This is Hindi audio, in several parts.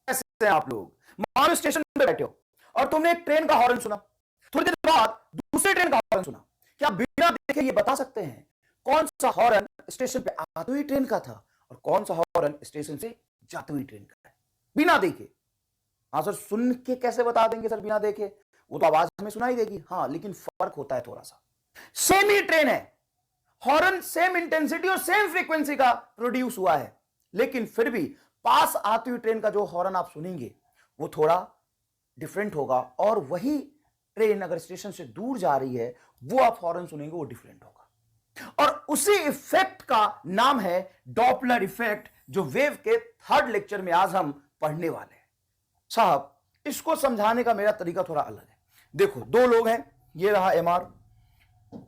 कैसे हैं आप लोग? मान लो स्टेशन पे बैठे हो और तुमने एक ट्रेन का हॉर्न सुना, थोड़ी देर बाद दूसरे ट्रेन का हॉर्न सुना। क्या बिना देखे ये बता सकते हैं कौन सा हॉर्न स्टेशन पे आते हुई ट्रेन का था और कौन सा हॉर्न स्टेशन से जाती हुई ट्रेन का है? बिना देखे। हाँ सर, सुन के कैसे बता देंगे सर बिना देखे? वो तो आवाज हमें सुनाई देगी, हाँ, लेकिन फर्क होता है थोड़ा सा। सेम ही ट्रेन है, हॉर्न सेम इंटेंसिटी और सेम फ्रीक्वेंसी का प्रोड्यूस हुआ है, लेकिन फिर भी पास आती हुई ट्रेन का जो हॉर्न आप सुनेंगे वो थोड़ा डिफरेंट होगा, और वही ट्रेन अगर स्टेशन से दूर जा रही है वो आप हॉर्न सुनेंगे वो डिफरेंट होगा। और उसी इफेक्ट का नाम है डॉपलर इफेक्ट, जो वेव के थर्ड लेक्चर में आज हम पढ़ने वाले हैं। साहब, इसको समझाने का मेरा तरीका थोड़ा अलग है। देखो, दो लोग हैं, ये रहा एमआर,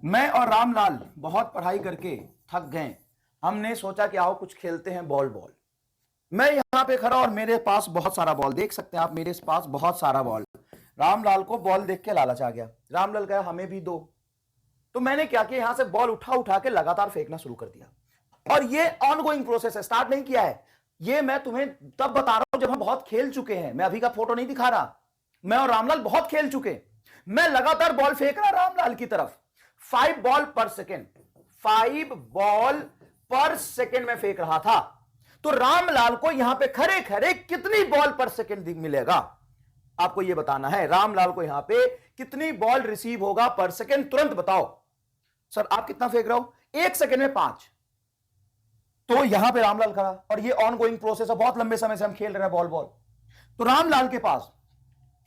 मैं और रामलाल बहुत पढ़ाई करके थक गए, हमने सोचा कि आओ कुछ खेलते हैं बॉल। मैं यहां पे खड़ा और मेरे पास बहुत सारा बॉल, देख सकते हैं आप मेरे पास बहुत सारा बॉल। रामलाल को बॉल देख के लालच आ गया, रामलाल कहा हमें भी दो। तो मैंने क्या किया, यहां से बॉल उठा के लगातार फेंकना शुरू कर दिया। और ये ऑनगोइंग प्रोसेस है, स्टार्ट नहीं किया है, ये मैं तुम्हें तब बता रहा हूं जब हम बहुत खेल चुके हैं। मैं अभी का फोटो नहीं दिखा रहा, मैं और रामलाल बहुत खेल चुके। मैं लगातार बॉल फेंक रहा रामलाल की तरफ, 5 बॉल पर सेकेंड, 5 बॉल पर सेकेंड में फेंक रहा था। तो रामलाल को यहां पे खरे खरे कितनी बॉल पर सेकेंड मिलेगा, आपको यह बताना है। रामलाल को यहां पे कितनी बॉल रिसीव होगा पर सेकेंड, तुरंत बताओ। सर आप कितना फेंक रहे हो? 1 सेकेंड में 5। तो यहां पे रामलाल खड़ा और ये ऑन गोइंग प्रोसेस है, बहुत लंबे समय से हम खेल रहे हैं बॉल। तो रामलाल के पास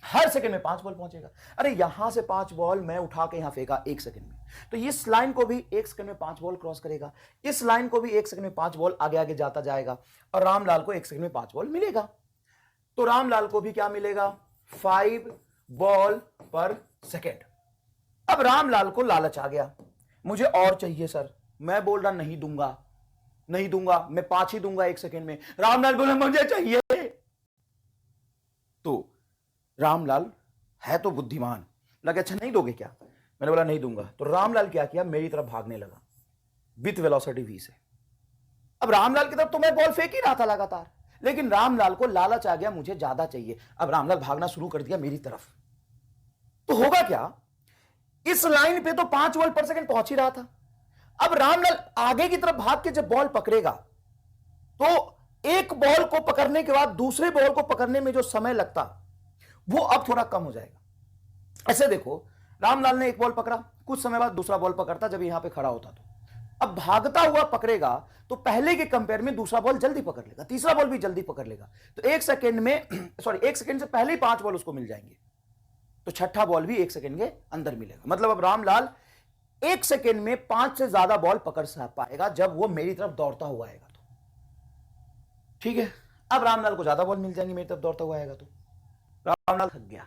हर सेकंड में 5 बॉल पहुंचेगा। अरे यहां से 5 बॉल मैं उठा के यहां फेंका 1 सेकंड में, तो इस लाइन को भी 1 सेकंड में 5 बॉल क्रॉस करेगा, इस लाइन को भी 1 सेकंड में 5 बॉल आगे आगे जाता जाएगा, और रामलाल को 1 सेकंड में 5 बॉल मिलेगा। तो रामलाल को भी क्या मिलेगा? 5 बॉल पर सेकेंड। अब रामलाल को लालच आ गया, मुझे और चाहिए सर। मैं बोल रहा नहीं दूंगा, मैं 5 ही दूंगा 1 सेकंड में। रामलाल बोले मुझे चाहिए। तो रामलाल है तो बुद्धिमान, लगे अच्छा नहीं दोगे क्या? मैंने बोला नहीं दूंगा। तो रामलाल क्या किया, मेरी तरफ भागने लगा विथ वेलोसिटी v से। अब रामलाल की तरफ तो मैं बॉल फेंक ही रहा था लगातार, लेकिन रामलाल को लालच आ गया, मुझे ज्यादा चाहिए। अब रामलाल भागना शुरू कर दिया मेरी तरफ। तो होगा क्या, इस लाइन पे तो 5 बॉल पर सेकंड पहुंच ही रहा था। अब रामलाल आगे की तरफ भाग के जब बॉल पकड़ेगा तो एक बॉल को पकड़ने के बाद दूसरे बॉल को पकड़ने में जो समय लगता वो अब थोड़ा कम हो जाएगा। ऐसे देखो, रामलाल ने एक बॉल पकड़ा, कुछ समय बाद दूसरा बॉल पकड़ता जब यहां पे खड़ा होता। तो अब भागता हुआ पकड़ेगा तो पहले के कंपेयर में दूसरा बॉल जल्दी पकड़ लेगा, तीसरा बॉल भी जल्दी पकड़ लेगा। तो 1 सेकंड में एक सेकंड से पहले ही 5 बॉल उसको मिल जाएंगे, तो छठा बॉल भी 1 सेकंड के अंदर मिलेगा। मतलब अब रामलाल 1 सेकंड में 5 से ज्यादा बॉल पकड़ पाएगा जब वो मेरी तरफ दौड़ता हुआ आएगा। तो ठीक है, अब रामलाल को ज्यादा बॉल मिल जाएंगे मेरी तरफ दौड़ता हुआ आएगा। तो रामलाल थक गया,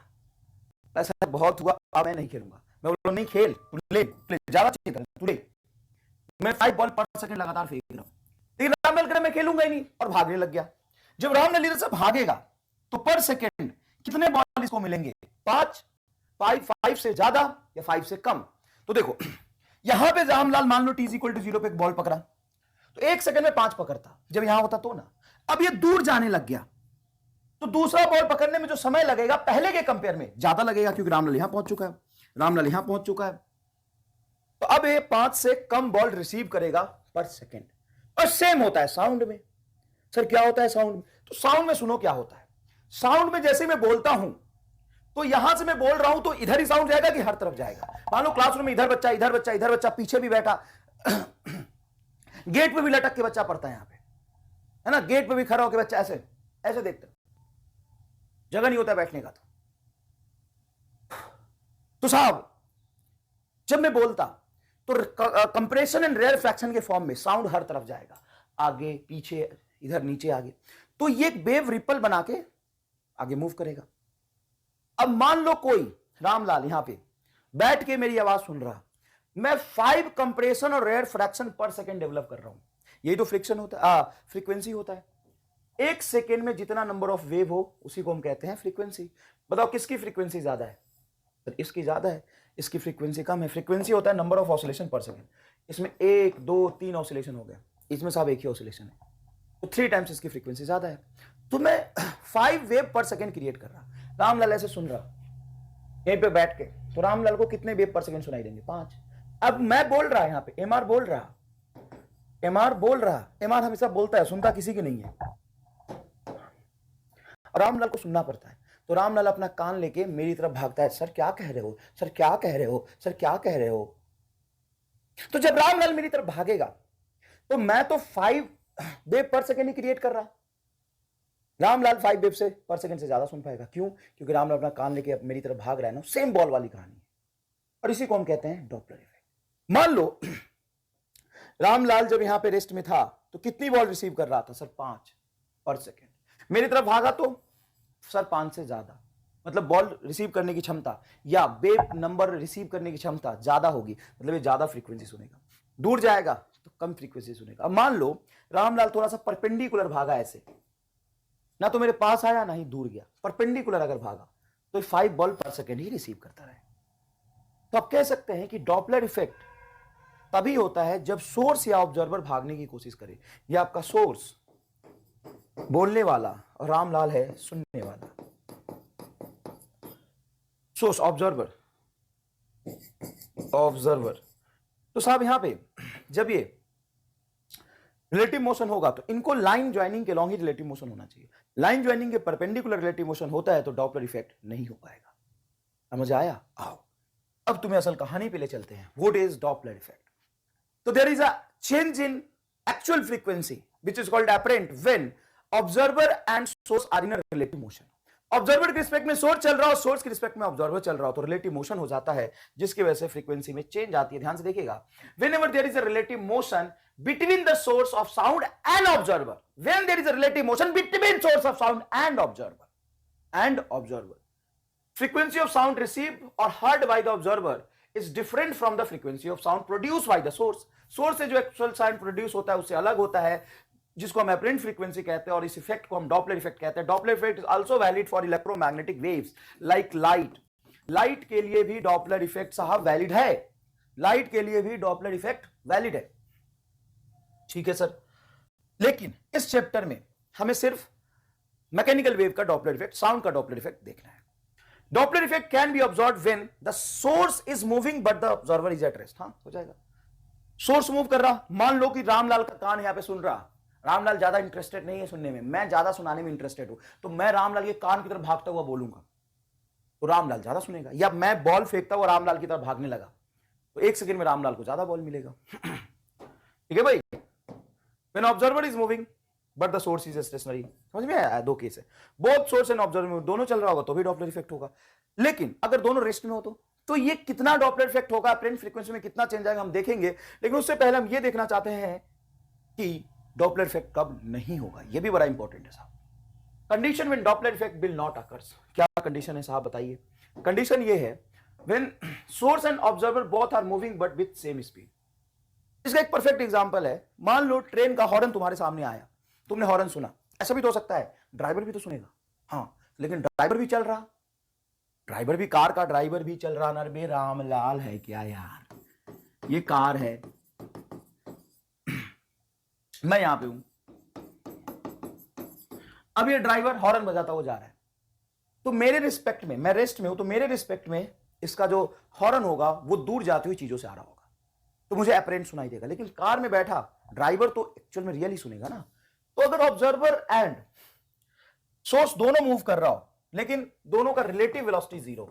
ऐसा बहुत हुआ, अब मैं नहीं खेलूंगा। मैं बोला नहीं खेल, ले ज्यादा चाहिए तू, ले। मैं 5 बॉल पर सेकंड लगातार फेंक रहा हूं, लेकिन रामलाल करे मैं खेलूंगा ही नहीं और भागने लग गया। जब रामलाल इधर से भागेगा तो पर सेकंड कितने बॉल इसको मिलेंगे? 5, 5 से ज्यादा या 5 से कम। तो देखो यहां पे रामलाल मान लो t = 0 पे एक बॉल पकड़ा, तो 1 सेकंड में 5 पकड़ता, जब यहां होता तो ना। अब ये दूर जाने लग गया तो दूसरा बॉल पकड़ने में जो समय लगेगा पहले के कंपेयर में ज्यादा लगेगा, क्योंकि रामलाल यहां पहुंच चुका है। तो अब ये 5 से कम बॉल रिसीव करेगा पर सेकंड। और सेम होता है साउंड में। सर क्या होता है साउंड में? तो साउंड में सुनो क्या होता है। साउंड में जैसे मैं बोलता हूं तो यहां से मैं बोल रहा हूं तो इधर ही साउंड जाएगा कि हर तरफ जाएगा? मान लो क्लासरूम में इधर बच्चा पीछे भी बैठा गेट पे भी लटक के बच्चा पढ़ता है यहां पे, है ना, गेट पे भी खड़ा होकर बच्चा ऐसे देखता, जगह नहीं होता बैठने का। तो साहब जब मैं बोलता तो कंप्रेशन एंड रेयर फ्रैक्शन के फॉर्म में साउंड हर तरफ जाएगा, आगे पीछे इधर नीचे आगे। तो ये एक वेव रिपल बना के आगे मूव करेगा। अब मान लो कोई रामलाल यहां पे बैठ के मेरी आवाज सुन रहा, मैं 5 कंप्रेशन और रेयर फ्रैक्शन पर सेकंड डेवलप कर रहा हूं। यही तो फ्रिक्शन होता है, फ्रीक्वेंसी होता है। 1 सेकेंड में जितना नंबर ऑफ वेव हो उसी को हम कहते हैं फ्रीक्वेंसी। बताओ किसकी फ्रीक्वेंसी ज्यादा है? तो इसकी ज्यादा है, इसकी फ्रीक्वेंसी कम है। फ्रीक्वेंसी होता है नंबर ऑफ ऑसिलेशन पर सेकंड। इसमें 1 2 3 ऑसिलेशन हो गया, इसमें साहब एक ही ऑसिलेशन है, तो 3 टाइम्स इसकी फ्रीक्वेंसी ज्यादा है। तो मैं 5 वेव पर सेकेंड क्रिएट कर रहा। रामलाल ऐसे सुन रहा यहीं पे बैठ के, तो रामलाल को कितने वेव पर सेकेंड सुनाई देंगे? 5। अब मैं बोल रहा यहां पे, एमआर बोल रहा, एमआर हमेशा बोलता है, सुनता किसी की नहीं है, रामलाल को सुनना पड़ता है। तो रामलाल अपना कान लेके मेरी तरफ भागता है, सर क्या कह रहे हो, सर क्या कह रहे हो, सर क्या कह रहे हो। तो जब रामलाल मेरी तरफ भागेगा तो मैं तो 5 वेव पर सेकेंड ही क्रिएट कर रहा, रामलाल 5 वेव से पर सेकेंड से ज्यादा सुन पाएगा। क्यों? क्योंकि रामलाल अपना कान लेके मेरी तरफ भाग रहा है ना। सेम बॉल वाली कहानी है, और इसी को हम कहते हैं डॉपलर इफेक्ट। मान लो रामलाल जब यहां पे रेस्ट में था तो कितनी बॉल रिसीव कर रहा था? सर 5 पर सेकेंड। मेरी तरफ भागा तो सर 5 से ज्यादा, मतलब बॉल रिसीव करने की क्षमता या वेव नंबर रिसीव करने की क्षमता ज्यादा होगी, मतलब ये ज्यादा फ्रीक्वेंसी सुनेगा। दूर जाएगा तो कम फ्रीक्वेंसी सुनेगा। अब मान लो रामलाल थोड़ा सा परपेंडिकुलर भागा, ऐसे ना तो मेरे पास आया ना ही दूर गया, परपेंडिकुलर अगर भागा तो 5 बॉल पर सेकेंड ही रिसीव करता रहे। तो आप कह सकते हैं कि डॉपलर इफेक्ट तभी होता है जब सोर्स या ऑब्जर्वर भागने की कोशिश करे। यह आपका सोर्स बोलने वाला और रामलाल है सुनने वाला। सोर्स ऑब्जर्वर, तो साहब यहां पे जब ये रिलेटिव मोशन होगा तो इनको लाइन ज्वाइनिंग के लॉन्ग ही रिलेटिव मोशन होना चाहिए। लाइन ज्वाइनिंग के परपेंडिकुलर रिलेटिव मोशन होता है तो डॉपलर इफेक्ट नहीं हो पाएगा। समझ आया? आओ अब तुम्हें असल कहानी पे ले चलते हैं। What is Doppler effect? तो there is a change in actual frequency which is called apparent when observer and source are in a relative motion. Observer के रिस्पेक्ट में सोर्स चल रहा हो, सोर्स के रिस्पेक्ट में ऑब्जर्वर चल रहा हो, तो रिलेटिव मोशन हो जाता है, जिसकी वजह से फ्रीक्वेंसी में चेंज आती है। ध्यान से देखिएगा, whenever there is a relative motion between the source of sound and observer, when there is a relative motion between source of sound and observer, frequency of sound received or heard by the observer is different from the frequency of sound produced by the source. Source से जो एक्चुअल साउंड प्रोड्यूस होता है उससे अलग होता है, जिसको हम एपरेंट फ्रीक्वेंसी कहते हैं, और इस इफेक्ट को हम डॉपलर इफेक्ट कहते हैं। Doppler effect is also valid for electromagnetic waves like light. Light के लिए भी डॉपलर इफेक्ट साहब वैलिड है, लाइट के लिए भी डॉपलर इफेक्ट वैलिड है। ठीक है सर, लेकिन इस चैप्टर में हमें सिर्फ मैकेनिकल वेव का डॉपलर इफेक्ट, साउंड का डॉपलर इफेक्ट देखना है। Doppler effect can be observed when the source is moving but the observer is at rest. हाँ, हो जाएगा। सोर्स मूव कर रहा, मान लो कि रामलाल का कान यहां पे सुन रहा, रामलाल ज्यादा इंटरेस्टेड नहीं है सुनने में, मैं ज्यादा सुनाने में इंटरेस्टेड हूं, तो मैं रामलाल के कान की तरफ भागता हुआ बोलूंगा तो रामलाल ज्यादा सुनेगा। या मैं बॉल फेंकता हुआ रामलाल की तरफ भागने लगा तो 1 सेकंड में रामलाल को ज्यादा बॉल मिलेगा। ठीक है भाई। When observer is moving but the source is stationary, समझ में आया? दो केस है, बोथ सोर्स एंड ऑब्जर्वर दोनों चल रहा होगा तो भी डॉपलर इफेक्ट होगा। लेकिन अगर दोनों रेस्ट में हो तो ये कितना डॉपलर इफेक्ट होगा, अपरेंट फ्रीक्वेंसी में कितना चेंज आएगा हम देखेंगे। लेकिन उससे पहले हम ये देखना चाहते हैं कि डॉपलर इफेक्ट कब नहीं होगा, ये भी बड़ा इंपॉर्टेंट है साहब। Condition when Doppler effect will not occurs, क्या कंडीशन है साहब बताइए? कंडीशन ये है when source and observer both are moving but with same speed. इसका एक परफेक्ट एग्जांपल है, मान लो ट्रेन का हॉर्न तुम्हारे सामने आया, तुमने हॉर्न सुना। ऐसा भी तो हो सकता है ड्राइवर भी तो सुनेगा, हाँ, लेकिन ड्राइवर भी चल रहा, ड्राइवर भी, कार का ड्राइवर भी चल रहा। नर बे रामलाल है क्या यार, ये कार है, मैं यहां पे हूं, अब ये ड्राइवर हॉर्न बजाता हुआ जा रहा है, तो मेरे रिस्पेक्ट में, मैं रेस्ट में हूं, तो मेरे रिस्पेक्ट में इसका जो हॉर्न होगा वो दूर जाती हुई चीजों से आ रहा होगा, तो मुझे अपरेंट सुनाई देगा। लेकिन कार में बैठा ड्राइवर तो एक्चुअल में रियली सुनेगा ना। तो अगर ऑब्जर्वर एंड सोर्स दोनों मूव कर रहा हो लेकिन दोनों का relative velocity zero,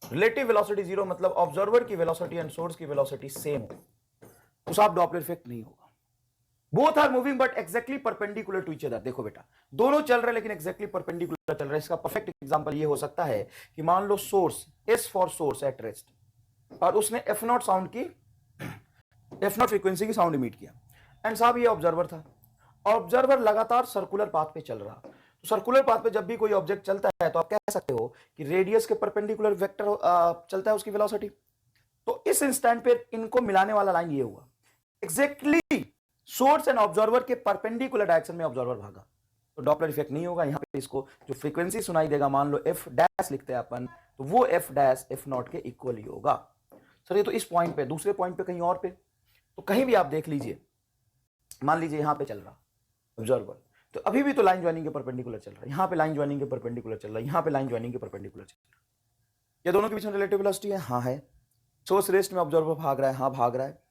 relative velocity zero मतलब ऑब्जर्वर की वेलोसिटी एंड सोर्स की वेलोसिटी सेम हो, तो साहब डॉपलर इफेक्ट नहीं होगा। Both are moving but exactly perpendicular to each other. देखो बेटा, दोनों चल रहे लेकिन एक्जैक्टली परपेंडिकुलर चल रहे। इसका परफेक्ट एग्जांपल ये हो सकता है कि मान लो source, S for source at rest, और उसने एफ नॉट साउंड की, एफ नॉट फ्रीक्वेंसी की साउंड इमिट किया, एंड साहब ये ऑब्जर्वर था। ऑब्जर्वर लगातार सर्कुलर पाथ पे चल रहा, तो सर्कुलर पाथ पे जब भी कोई ऑब्जेक्ट चलता है तो आप कह सकते हो कि रेडियस के परपेंडिकुलर वेक्टर चलता है उसकी वेलोसिटी। तो इस इंस्टेंट पे इनको मिलाने वाला लाइन ये हुआ, एक्जैक्टली सोर्स एंड ऑब्जर्वर के परपेंडिकुलर डायरेक्शन में ऑब्जर्वर भागा, तो डॉपलर इफेक्ट नहीं होगा। यहां पे इसको जो फ्रीक्वेंसी सुनाई देगा, मान लो एफ डैश लिखते हैं अपन, तो वो एफ डैश एफ नॉट के इक्वल ही होगा। सर ये तो इस पॉइंट पे, दूसरे पॉइंट पे कहीं और पे, तो कहीं भी आप देख लीजिए, मान लीजिए यहां पे चल रहा ऑब्जर्वर, तो अभी भी तो लाइन ज्वाइनिंग के परपेंडिकुलर चल रहा है, यहां पे लाइन ज्वाइनिंग के परपेंडिकुलर चल रहा है, यहां पे लाइन ज्वाइनिंग के परपेंडिकुलर चल रहा है। ये दोनों के बीच में रिलेटिव वेलोसिटी है, हाँ है। सोर्स रेस्ट में ऑब्जर्वर भाग रहा है, हाँ भाग रहा है।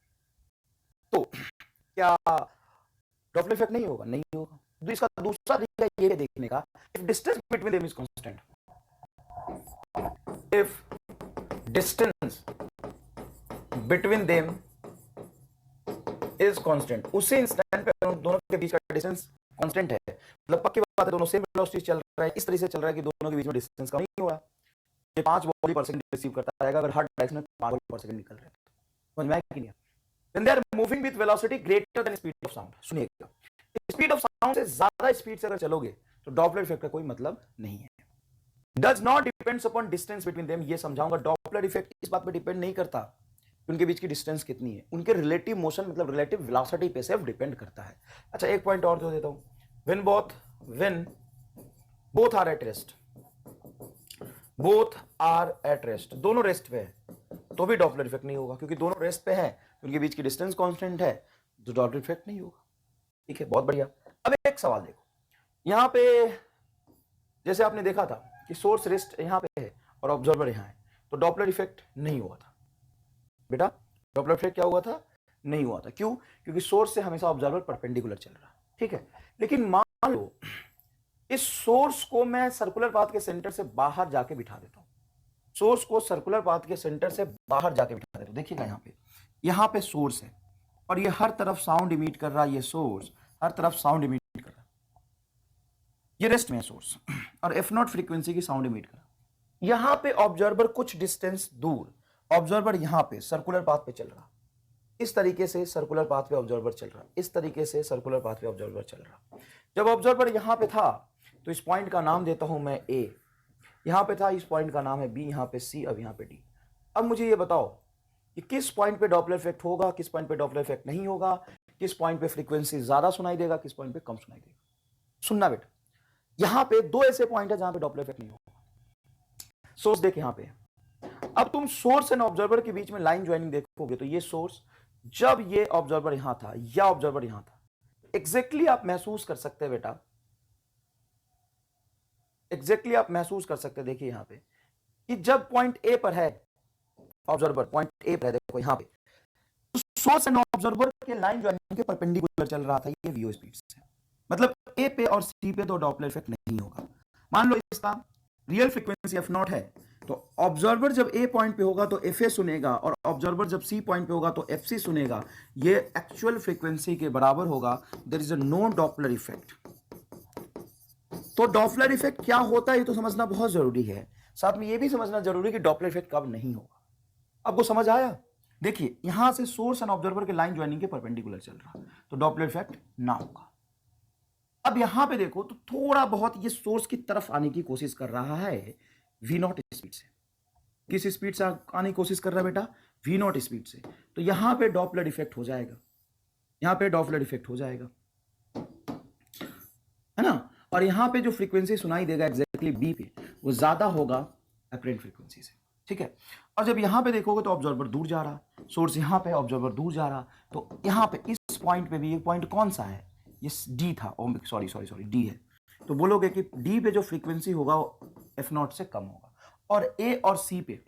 तो क्या डॉपलर इफेक्ट नहीं होगा? नहीं होगा। तो इसका दूसरा तरीका ये देखने का, if distance between them is constant, if distance between them is constant, उसी इंस्टेंट पे दोनों के बीच का डिस्टेंस कांस्टेंट है, मतलब पक्की बात है दोनों सेम वेलोसिटी चल रहा है, इस तरह से चल रहा है कि दोनों के बीच में डिस्टेंस कम नहीं हो रहा। ये 5 वॉल्यूम पर सेकंड रिसीव करता रहेगा अगर हर डायरेक्शन में 5 वॉल्यूम पर सेकंड निकल रहा है। समझ में आया कि नहीं? When they are moving with velocity greater than speed of sound, सुनिएगा, स्पीड ऑफ साउंड से ज्यादा स्पीड से अगर चलोगे तो डॉपलर इफेक्ट का कोई मतलब नहीं है। Does not depends upon distance between them, ये समझाऊंगा। डॉपलर इफेक्ट इस बात पे डिपेंड नहीं करता कि उनके बीच की डिस्टेंस कितनी है, उनके रिलेटिव मोशन मतलब रिलेटिव वेलोसिटी पे सिर्फ डिपेंड करता है। अच्छा एक पॉइंट और जो देता हूं, when both are at rest, both are at rest, दोनों रेस्ट पे है तो भी डॉपलर इफेक्ट नहीं होगा, क्योंकि दोनों रेस्ट पे है, उनके बीच की डिस्टेंस कांस्टेंट है, तो डॉपलर इफेक्ट नहीं होगा। ठीक है, बहुत बढ़िया। अब एक सवाल देखो, यहां पे जैसे आपने देखा था कि सोर्स रेस्ट यहां पे है और ऑब्जर्वर यहां है, तो डॉपलर इफेक्ट नहीं हुआ था बेटा। डॉपलर इफेक्ट क्या हुआ था? नहीं हुआ था। क्यों? क्योंकि सोर्स से हमेशा ऑब्जर्वर परपेंडिकुलर चल रहा है। ठीक है, लेकिन मान लो इस सोर्स को मैं सर्कुलर पाथ के सेंटर से बाहर जाके बिठा देता हूं, सोर्स को सर्कुलर पाथ के सेंटर से बाहर जाके बिठा देता हूं। देखिएगा यहां पे सोर्स है और ये हर तरफ साउंड इमिट कर रहा है, ये सोर्स हर तरफ साउंड इमिट कर रहा है, ये रेस्ट में है सोर्स और एफ नॉट फ्रीक्वेंसी की साउंड इमिट कर रहा है। यहां पे ऑब्जर्वर कुछ डिस्टेंस दूर, ऑब्जर्वर यहां पे सर्कुलर पाथ पे चल रहा, इस तरीके से सर्कुलर पाथ पे ऑब्जर्वर चल रहा, इस तरीके से सर्कुलर पाथ पे ऑब्जर्वर चल रहा। जब ऑब्जर्वर यहां पे था तो इस पॉइंट का नाम देता हूं मैं ए, यहां पे था, इस पॉइंट का नाम है बी, यहां पे सी, अब यहां पे डी। अब मुझे ये बताओ कि किस पॉइंट पे डॉपलर इफेक्ट होगा, किस पॉइंट पे डॉपलर इफेक्ट नहीं होगा, किस पॉइंट पे फ्रीक्वेंसी ज्यादा सुनाई देगा, किस पॉइंट पे कम सुनाई देगा। सुनना बेटा, यहां पे दो ऐसे पॉइंट है जहां पे डॉपलर इफेक्ट नहीं होगा। सोर्स देख यहां पे, अब तुम सोर्स एंड ऑब्जर्वर के बीच में लाइन ज्वाइनिंग देखोगे तो ये सोर्स, जब ये ऑब्जर्वर यहां था या ऑब्जर्वर यहां था, एग्जैक्टली आप महसूस कर सकते हैं बेटा, एग्जैक्टली आप महसूस कर सकते हैं। देखिए यहां पे कि जब पॉइंट ए पर है ऑब्जर्वर, पॉइंट ए पर है, देखो यहां पे सोर्स एंड ऑब्जर्वर के लाइन ज्वाइनिंग के परपेंडिकुलर चल रहा था ये वीओ स्पीड से, मतलब ए पे और सी पे तो डॉपलर इफेक्ट नहीं होगा। मान लो इसका रियल फ्रीक्वेंसी एफ नॉट है, तो ऑब्जर्वर जब ए पॉइंट पे होगा तो एफ ए सुनेगा और ऑब्जर्वर जब सी पॉइंट पे होगा तो एफ सी सुनेगा, ये एक्चुअल फ्रीक्वेंसी के बराबर होगा। There is a no Doppler effect. तो डॉपलर इफेक्ट क्या होता है ये तो समझना बहुत जरूरी है, साथ में ये भी समझना जरूरी है कि डॉपलर इफेक्ट कब नहीं होगा। आपको समझ आया? देखिए यहां से सोर्स एंड ऑब्जर्वर के लाइन ज्वाइनिंग के परपेंडिकुलर चल रहा, तो डॉपलर इफेक्ट ना होगा। अब यहां पे देखो तो थोड़ा बहुत ये सोर्स की तरफ आने की कोशिश कर रहा है वी नॉट स्पीड से। किस स्पीड से आने की कोशिश कर रहा है बेटा? वी नॉट स्पीड से। तो यहां पे डॉपलर इफेक्ट हो जाएगा, यहां पे डॉपलर इफेक्ट हो जाएगा, है ना। और यहां पे जो फ्रीक्वेंसी सुनाई देगा एग्जैक्टली बी पे, वो ज्यादा होगा अपरेंट फ्रीक्वेंसी से। ठीक है, और जब यहां पे देखोगे तो ऑब्जर्वर दूर जा रहा, सोर्स यहां पे, ऑब्जर्वर दूर जा रहा, तो यहां पे इस पॉइंट पे भी, ये पॉइंट कौन सा है? ये डी था, सॉरी डी है, तो बोलोगे कि डी पे जो फ्रीक्वेंसी होगा वो एफ नॉट से कम होगा, और ए और सी पे,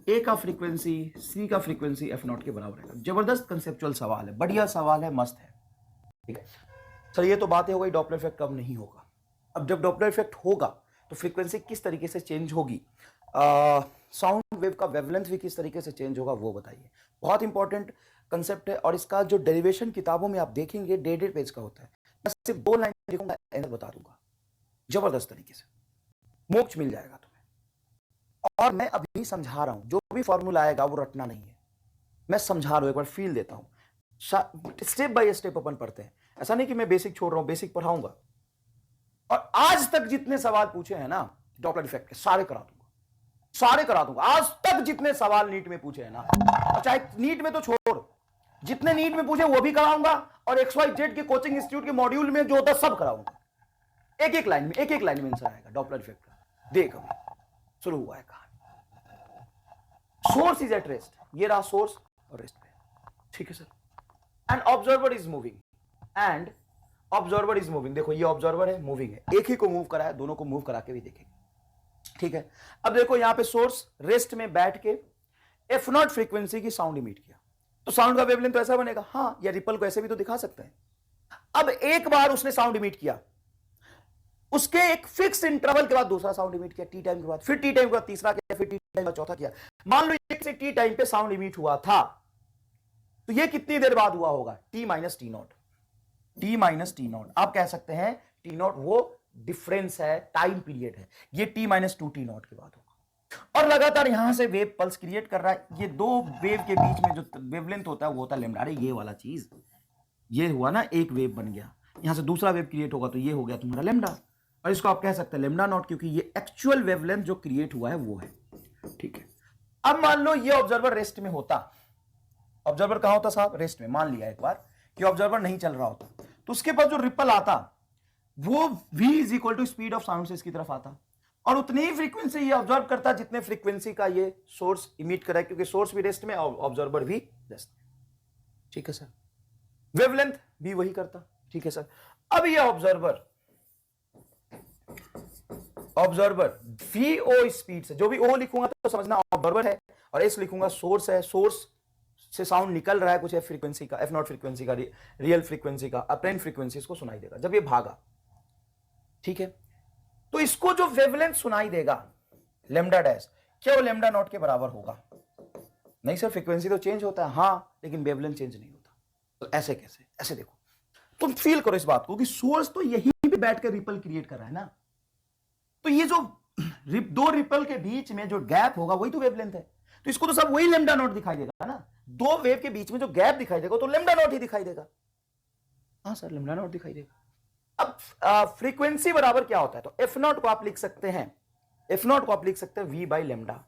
ए का फ्रीक्वेंसी सी का फ्रीक्वेंसी एफ नॉट के बराबर है। जबरदस्त कंसेप्चुअल सवाल है, बढ़िया सवाल है, मस्त है। ठीक है सर, ये तो बातें हो गई डॉपलर इफेक्ट कब नहीं होगा। अब जब डॉपलर इफेक्ट होगा तो फ्रीक्वेंसी किस तरीके से चेंज होगी, साउंड वेव का वेवलेंथ भी किस तरीके से चेंज होगा वो बताइए। बहुत इंपॉर्टेंट कंसेप्ट है, और इसका जो डेरिवेशन किताबों में आप देखेंगे 1.5 पेज का होता है। मैं सिर्फ 2 लाइन लिखूंगा, आंसर बता दूंगा जबरदस्त तरीके से, मोक्ष मिल जाएगा तुम्हें। और मैं अभी समझा रहा हूं, जो भी फॉर्मूला आएगा वो रटना नहीं है, मैं समझा रहा हूं, एक बार फील देता हूं, स्टेप बाय स्टेप अपन पढ़ते हैं। ऐसा नहीं कि मैं बेसिक छोड़ रहा हूं, बेसिक पढ़ाऊंगा, और आज तक जितने सवाल पूछे हैं ना डॉपलर इफेक्ट के, सारे करा दूंगा, सारे करा दूंगा। आज तक जितने सवाल नीट में पूछे हैं ना, चाहे नीट में तो छोड़, जितने नीट में पूछे वो भी कराऊंगा, और XYZ के कोचिंग इंस्टीट्यूट के मॉड्यूल में जो होता है सब कराऊंगा। एक एक लाइन में आंसर आएगा डॉपलर इफेक्ट का। देख अभी शुरू हुआ है कहानी। सोर्स इज एट रेस्ट, ये रहा सोर्स और रेस्ट पे, ठीक है sir, and observer is moving, and observer is moving, देखो ये ऑब्जर्वर है, मूविंग है, एक ही को मूव करा है, दोनों को मूव करा के भी देखेंगे, ठीक है। अब देखो यहां पे सोर्स रेस्ट में बैठ के एफ नॉट फ्रीक्वेंसी की साउंड इमिट किया, तो साउंड का वेवलेंथ तो ऐसा बनेगा, हाँ, या रिपल को ऐसे भी तो दिखा सकते हैं। अब एक बार उसने साउंड इमिट किया, उसके एक फिक्स इंटरवल के बाद दूसरा साउंड इमिट किया, टी टाइम के बाद, फिर टी टाइम के बाद तीसरा किया, फिर टी टाइम के बाद चौथा किया। मान लो एक से टी टाइम पे साउंड इमिट हुआ था, तो ये कितनी देर बाद हुआ होगा, T minus T not, T minus T not. आप कह सकते हैं टी नॉट वो डिफरेंस है, टाइम पीरियड है, ये T minus two T not के बाद होगा। और लगातार यहां से वेव पल्स क्रिएट कर रहा है, ये दो वेव के बीच में जो वेवलेंथ होता है वो होता है लैम्डा। अरे ये वाला चीज, ये हुआ ना, एक वेव बन गया, यहां से दूसरा वेव क्रिएट होगा, तो ये हो गया तुम्हारा लैम्डा, और इसको आप कह सकते हैं लैम्डा नॉट, क्योंकि ये एक्चुअल वेवलेंथ जो क्रिएट हुआ है वो है, ठीक है। अब मान लो ये ऑब्जर्वर रेस्ट में होता, ऑब्जर्वर कहां होता साहब, रेस्ट में। मान लिया एक बार कि ऑब्जर्वर नहीं चल रहा होता, तो उसके पास जो रिपल आता वो v is equal to speed of sound से इसकी तरफ आता, और उतनी ही फ्रीक्वेंसी ये ऑब्जर्व करता जितने फ्रीक्वेंसी का ये सोर्स इमिट करे, क्योंकि सोर्स भी रेस्ट में और ऑब्जर्वर भी रेस्ट में, ठीक है सर। वेवलेंथ भी वही करता, ठीक है सर। अब ये ऑब्जर्वर वी ओ स्पीड से, जो भी ओ लिखूंगा तो समझना ऑब्जर्वर है, और एस लिखूंगा सोर्स है, सोर्स से साउंड निकल रहा है कुछ एफ फ्रीक्वेंसी का, एफ नॉट फ्रीक्वेंसी का, रियल फ्रीक्वेंसी का, अप्रेंट फ्रीक्वेंसी इसको सुनाई देगा जब ये भागा, ठीक है। तो इसको जो वेवलेंथ सुनाई देगा लैम्डा डैश, क्या वो लैम्डा नॉट के बराबर होगा? नहीं सर, फ्रीक्वेंसी तो चेंज होता है, हाँ, लेकिन वेवलेंथ चेंज नहीं होता। तो ऐसे कैसे? ऐसे देखो, तुम फील करो इस बात को कि सोर्स तो यहीं पे बैठ के रिपल क्रिएट कर रहा है ना, तो ये जो दो रिपल के बीच में जो गैप होगा वही तो वेवलेंथ है, तो इसको तो सब वही लैम्डा नॉट दिखाई देगा ना। दो वेव के बीच में जो गैप दिखाई देगा तो लैम्डा नॉट ही दिखाई देगा, हाँ सर, लैम्डा नॉट दिखाई देगा। अब फ्रीक्वेंसी बराबर क्या होता है, तो एफ नॉट को आप लिख सकते हैं, एफ नॉट को आप लिख सकते हैं वी बाई लैम्डा।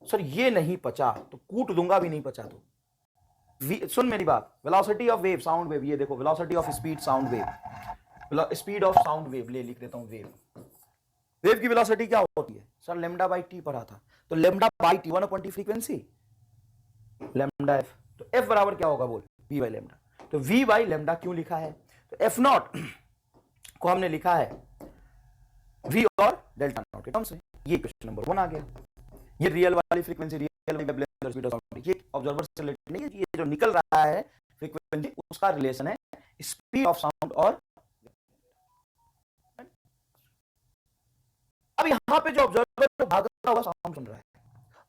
सर ये नहीं पचा तो कूट दूंगा भी, नहीं पचा तो सुन मेरी बात, velocity of wave sound wave, ये देखो velocity of speed sound wave, speed of sound wave ले लिख देता हूं, वेव, वेव की वेलोसिटी क्या होती है सर, लैम्डा बाई टी पढ़ा था, तो lambda by T 1/20 frequency lambda F, तो एफ बराबर क्या होगा बोल, वी बाई लैम्डा। तो वी बाई लैम्डा क्यों लिखा है, तो एफ नॉट को हमने लिखा है वी और डेल्टा नॉट के टर्म्स में, ये क्वेश्चन नंबर 1 आ गया। ये रियल वाली फ्रीक्वेंसी, रियल वेवलेंथ और स्पीड ऑफ साउंड, ये ऑब्जर्वर से रिलेटेड नहीं है, ये जो निकल रहा है फ्रीक्वेंसी उसका रिलेशन है स्पीड ऑफ साउंड और। अब यहां पे जो ऑब्जर्वर भागता हुआ साउंड सुन रहा है,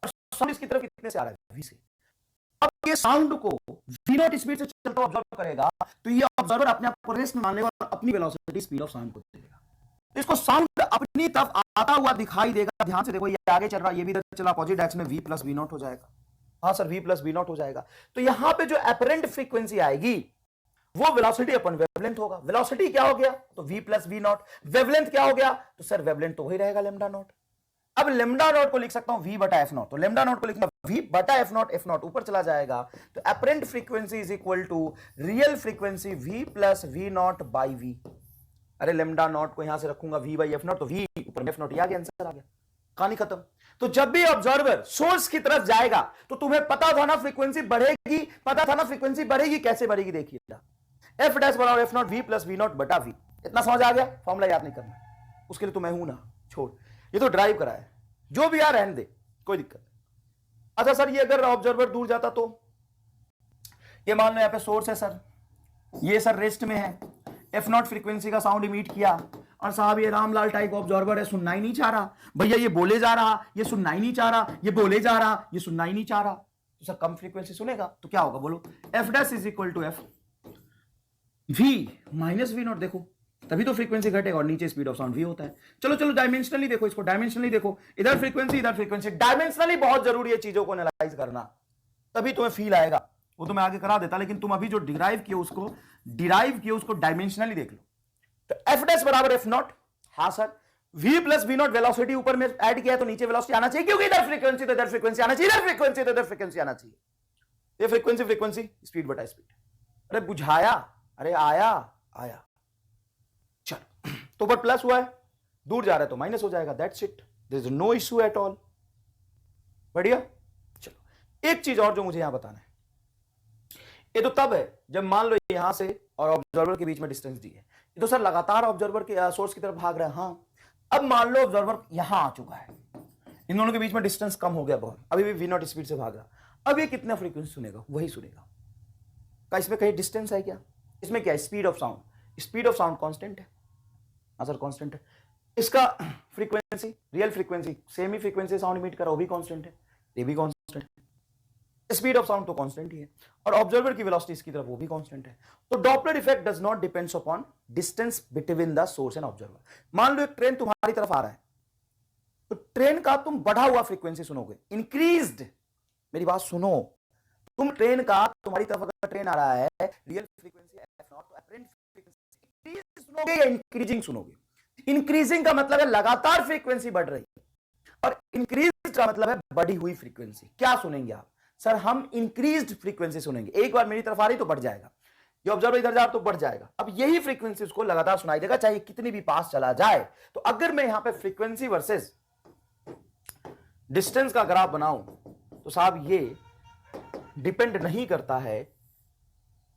और साउंड इसकी तरफ कितने से आ रहा है, वी से। अब ये साउंड को वी नॉट स्पीड से चलता ऑब्जर्व करेगा, तो ये ऑब्जर्वर अपने आप को रेस्ट में मान लेगा और अपनी वेलोसिटी स्पीड ऑफ साउंड को देगा, तो इसको साउंड अपनी तरफ आता हुआ दिखाई देगा। ध्यान से देखो, ये आगे चल रहा है, ये भी इधर चला, अपोजिट डायरेक्शन में वी प्लस वी नॉट हो जाएगा, हाँ sir, V plus V naught हो जाएगा। तो यहां पे जो अपरेंट फ्रीक्वेंसी आएगी वो वेलोसिटी अपन वेवलेंथ होगा। वेलोसिटी क्या हो गया, तो v plus V naught. Wavelength क्या हो गया, तो सर वेवलेंथ तो वही रहेगा लैम्डा नॉट। अब लैम्डा नॉट को लिख सकता हूं v बटा एफ नॉट, तो लैम्डा नॉट को लिखना v बटा एफ नॉट ऊपर चला जाएगा, तो apparent frequency is equal to real frequency v plus V naught by V. अरे लैम्डा नॉट को यहां से रखूंगा v बाई एफ नॉट, तो v ऊपर में एफ नॉट, ये आ गया, आंसर आ गया, कहानी खत्म। तो जब भी ऑब्जर्वर सोर्स की तरफ जाएगा तो तुम्हें पता था ना फ्रीक्वेंसी बढ़ेगी, पता था ना फ्रीक्वेंसी बढ़ेगी, कैसे बढ़ेगी देखिए, एफ डैश बराबर F naught V plus V naught बटा वी। इतना समझ आ गया, फॉर्मूला याद नहीं करना, उसके लिए तो मैं हूं ना, छोड़, ये तो ड्राइव करा है, जो भी यार रहने दे, कोई दिक्कत नहीं। अच्छा सर, ये अगर ऑब्जर्वर दूर जाता तो, ये मान लो यहां पे सोर्स है सर, ये सर रेस्ट में है, एफ नॉट फ्रीक्वेंसी का साउंड इमिट किया, और साहब ये रामलाल टाइप ऑब्जर्वर है, सुनना ही नहीं चाह रहा भैया, ये बोले जा रहा, ये सुनना ही नहीं चाह रहा, ये बोले जा रहा, ये सुनना ही नहीं चाह रहा, तो सर कम फ्रीक्वेंसी सुनेगा तो क्या होगा बोलो, F dash is equal to F V minus V naught. देखो तभी तो फ्रीक्वेंसी घटेगा, और नीचे स्पीड ऑफ साउंड वी होता है। चलो चलो डायमेंशनली देखो इसको, डायमेंशनली देखो, इधर फ्रीक्वेंसी, डायमेंशनली बहुत जरूरी है चीजों को एनालाइज करना, तभी तुम्हें फील आएगा, वो तो मैं आगे करा देता, लेकिन तुम अभी जो डिराइव किए उसको डायमेंशनली देख लो। तो एफ डैश बराबर एफ नॉट, हाँ sir, v plus V naught velocity ऊपर में ऐड किया है तो नीचे वेलोसिटी आना चाहिए, क्योंकि इधर फ्रीक्वेंसी तो इधर फ्रीक्वेंसी आना चाहिए, इधर फ्रीक्वेंसी तो इधर फ्रीक्वेंसी आना चाहिए, ये फ्रीक्वेंसी स्पीड बटा स्पीड। अरे बुझाया, अरे आया चल, तो ऊपर प्लस हुआ है, दूर जा रहा है तो माइनस हो जाएगा, that's it, there is no issue at all. बढ़िया। चलो एक चीज और जो मुझे यहां बताना है, ये तो तब है जब मान लो यहां से और ऑब्जर्वर के बीच में डिस्टेंस दी है, ये तो सर लगातार ऑब्जर्वर के सोर्स की तरफ भाग रहा है। हाँ, अब मान लो ऑब्जर्वर यहां आ चुका है, इन दोनों के बीच में डिस्टेंस कम हो गया बहुत, अभी भी v0 स्पीड से भाग रहा। अब ये कितना फ्रीक्वेंसी सुनेगा? वही सुनेगा। का इसमें कहीं डिस्टेंस है क्या? इसमें क्या है? Speed of sound. Speed of sound constant है। हाँ सर कांस्टेंट है। इसका फ्रीक्वेंसी, रियल फ्रीक्वेंसी, सेम ही फ्रीक्वेंसी साउंड इमिट कर रहा, वो भी कांस्टेंट है, ये भी कांस्टेंट है। स्पीड ऑफ साउंड तो कांस्टेंट ही है, और ऑब्जर्वर की वेलोसिटी इसकी तरफ वो भी कांस्टेंट है। तो Doppler effect does not depends upon distance between the source and observer. मान लो एक ट्रेन तुम्हारी तरफ आ रहा है, तो ट्रेन का तुम बढ़ा हुआ फ्रीक्वेंसी सुनोगे, इंक्रीज्ड। मेरी बात सुनो, तुम ट्रेन का, तुम्हारी तरफ अगर ट्रेन आ रहा है, रियल फ्रीक्वेंसी f0, तो अपरेंट फ्रीक्वेंसी इंक्रीज सुनोगे या इंक्रीजिंग सुनोगे? इंक्रीजिंग का मतलब है लगातार फ्रीक्वेंसी बढ़ रही है, और इंक्रीज का मतलब है बढ़ी हुई फ्रीक्वेंसी। क्या सुनेंगे आप? सर हम इंक्रीज्ड फ्रीक्वेंसी सुनेंगे। एक बार मेरी तरफ आ रही तो बढ़ जाएगा, ये ऑब्जर्वर इधर जा तो बढ़ जाएगा। अब यही फ्रीक्वेंसी उसको लगातार सुनाई देगा, चाहे कितनी भी पास चला जाए। तो अगर मैं यहां पे फ्रीक्वेंसी वर्सेस डिस्टेंस का ग्राफ बनाऊं, तो साहब ये डिपेंड नहीं करता है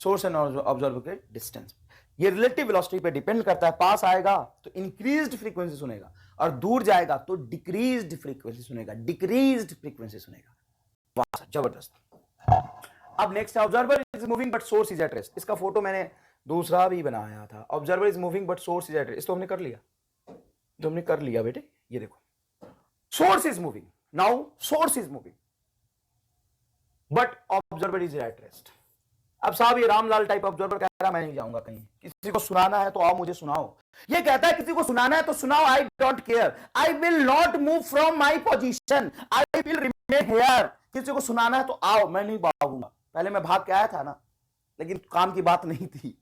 सोर्स एंड ऑब्जर्वर के डिस्टेंस, ये रिलेटिव वेलोसिटी पे डिपेंड करता है। पास आएगा तो इंक्रीज्ड फ्रीक्वेंसी सुनेगा, और दूर जाएगा तो डिक्रीज्ड फ्रीक्वेंसी सुनेगा, डिक्रीज्ड फ्रीक्वेंसी सुनेगा। वाह जबरदस्त। अब नेक्स्ट है observer is moving but source is at rest. इसका फोटो मैंने दूसरा भी बनाया था। Observer is moving but source is at rest, तो हमने कर लिया, तो हमने कर लिया बेटे। ये देखो, source is moving, now source is moving but observer is at rest. अब साहब ये रामलाल टाइप ऑब्जर्वर कह रहा मैं नहीं जाऊंगा कहीं, किसी को सुनाना है तो आओ मुझे सुनाओ। ये कहता है किसी को सुनाना है तो सुनाओ, I don't care, I will not move from my position, I will remain here. किसी को सुनाना है तो आओ, मैं नहीं भागूंगा। पहले मैं भाग के आया था ना, लेकिन काम की बात नहीं थी।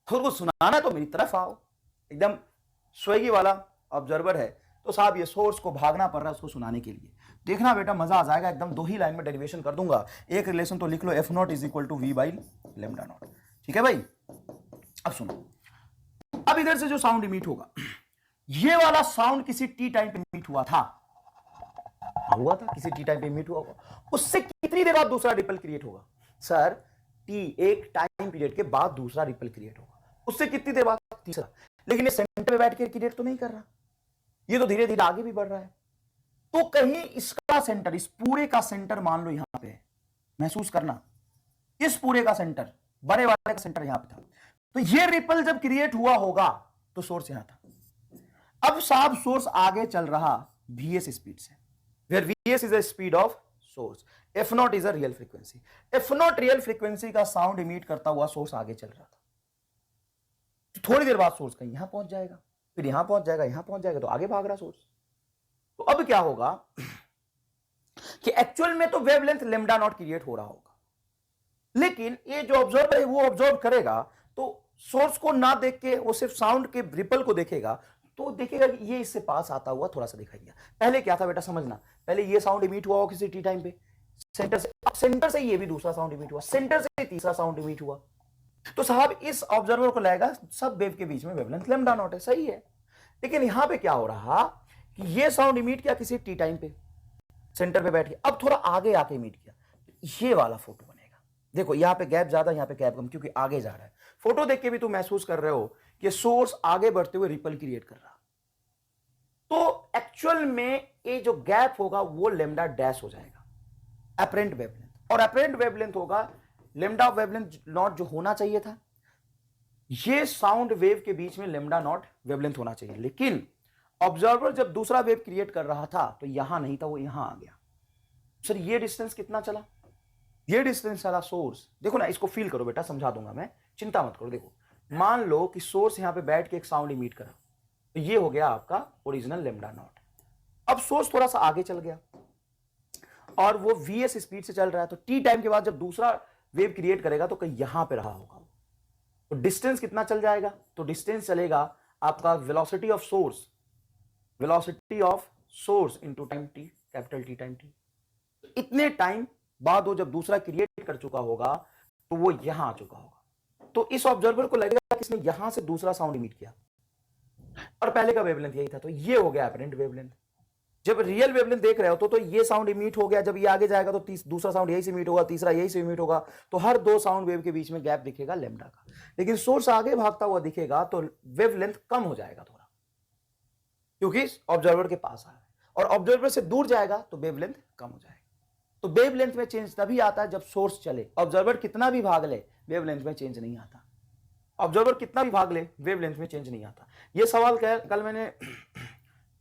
खुद को सुनाना है तो मेरी तरफ आओ। एकदम स्वेगी वाला ऑब्जर्वर है, तो साहब ये सोर्स को भागना पड़ रहा है उसको सुनाने के लिए। देखना बेटा मजा आ जाएगा एकदम। दो ही लाइन में डेरिवेशन कर दूंगा, एक रिलेशन तो लिख लो, f0 is equal to v by lambda naught. ठीक है भाई, अब सुनो। अब इधर से जो साउंड इमिट होगा, ये वाला साउंड किसी टी टाइम पे इमिट हुआ था, किसी टी टाइम पे इमिट हुआ होगा। उससे कितनी देर बाद दूसरा रिपल क्रिएट होगा? सर टी, एक टाइम पीरियड के बाद दूसरा रिपल क्रिएट होगा। उससे कितनी देर बाद? तीसरा। लेकिन ये सेंटर में बैठ के क्रिएट तो नहीं कर रहा, ये तो धीरे धीरे आगे भी बढ़ रहा है। तो कहीं इसका सेंटर, इस पूरे का सेंटर मान लो यहां पे, महसूस करना, इस पूरे का सेंटर, बड़े वाले का सेंटर यहां पे था। तो ये रिपल जब क्रिएट हुआ होगा तो सोर्स यहां था। अब साहब सोर्स आगे चल रहा vs स्पीड से, where vs is the speed of source, f0 is a real frequency. f0 real frequency का साउंड इमिट करता हुआ सोर्स आगे चल रहा था। तो थोड़ी देर बाद सोर्स कहीं यहां पहुंच जाएगा, फिर यहां पहुंच जाएगा, यहां पहुंच जाएगा, तो आगे भाग रहा सोर्स। तो अब क्या होगा कि एक्चुअल में तो वेवलेंथ लेमडा नॉट क्रिएट हो रहा होगा, लेकिन ये जो ऑब्जर्वर है वो ऑब्जर्व करेगा, तो सोर्स को ना देख के वो सिर्फ साउंड के रिपल को देखेगा, तो देखेगा कि ये इससे पास आता हुआ थोड़ा सा दिखाई दिया। पहले क्या था बेटा समझना, पहले ये साउंड इमिट हुआ किसी टी टाइम पे सेंटर से, अब सेंटर से ये भी दूसरा साउंड इमिट हुआ, सेंटर से तीसरा साउंड इमिट हुआ। तो साहब इस ऑब्जर्वर को लगेगा सब वेव के बीच में वेवलेंथ लेमडा नॉट है, सही है। लेकिन यहां पे क्या हो रहा कि ये साउंड इमिट किया किसी टी टाइम पे, सेंटर पे बैठ के, अब थोड़ा आगे आके इमिट किया, ये वाला फोटो बनेगा। देखो यहां पे गैप ज्यादा, यहां पे गैप कम, क्योंकि आगे जा रहा है। फोटो देख के भी तुम महसूस कर रहे हो कि सोर्स आगे बढ़ते हुए रिपल क्रिएट कर रहा। तो एक्चुअल में ये जो गैप होगा वो लेमडा डैश हो जाएगा, अपरेंट वेवलेंथ, और अपरेंट वेवलेंथ होगा लेमडा वेवलेंथ नॉट जो होना चाहिए था। ये साउंड वेव के बीच में लेमडा नॉट वेवलेंथ होना चाहिए, लेकिन ऑब्जर्वर जब दूसरा वेव क्रिएट कर रहा था तो यहां नहीं था, वो यहां आ गया। सर ये डिस्टेंस कितना चला? ये डिस्टेंस चला सोर्स, देखो ना, इसको फील करो बेटा, समझा दूंगा मैं, चिंता मत करो। देखो मान लो कि सोर्स यहां पे बैठ के एक साउंड इमिट करा, तो ये हो गया आपका ओरिजिनल लेमडा नॉट। अब सोर्स थोड़ा सा आगे चल गया और वो vs स्पीड से चल रहा है, तो टी टाइम के बाद जब दूसरा वेव क्रिएट करेगा तो कहीं यहां पे रहा होगा। तो डिस्टेंस कितना चल जाएगा? तो डिस्टेंस चलेगा आपका velocity of source, velocity of source into time T, capital T time T. इतने टाइम बाद वो जब दूसरा क्रिएट कर चुका होगा तो वो यहां आ चुका होगा। तो इस ऑब्जर्वर को लगेगा कि इसने यहां से दूसरा साउंड इमिट किया और पहले का वेवलेंथ यही था, तो ये हो गया अपरेंट वेवलेंथ। जब रियल वेवलेंथ देख रहे हो तो ये साउंड इमिट हो गया, जब ये आगे जाएगा तो दूसरा साउंड यही से इमिट होगा, तीसरा यही से इमिट होगा, तो हर दो साउंड वेव के बीच में गैप दिखेगा लैम्डा का। लेकिन सोर्स आगे भागता हुआ दिखेगा तो वेवलेंथ कम हो जाएगा थोड़ा, क्योंकि ऑब्जर्वर के पास आ रहा है, और ऑब्जर्वर से दूर जाएगा तो वेवलेंथ कम हो जाएगा। तो वेवलेंथ में चेंज तभी आता है जब सोर्स चले। ऑब्जर्वर कितना भी भाग ले वेवलेंथ में चेंज नहीं आता। ऑब्जर्वर कितना भी भाग ले वेवलेंथ में चेंज नहीं आता। यह सवाल कल मैंने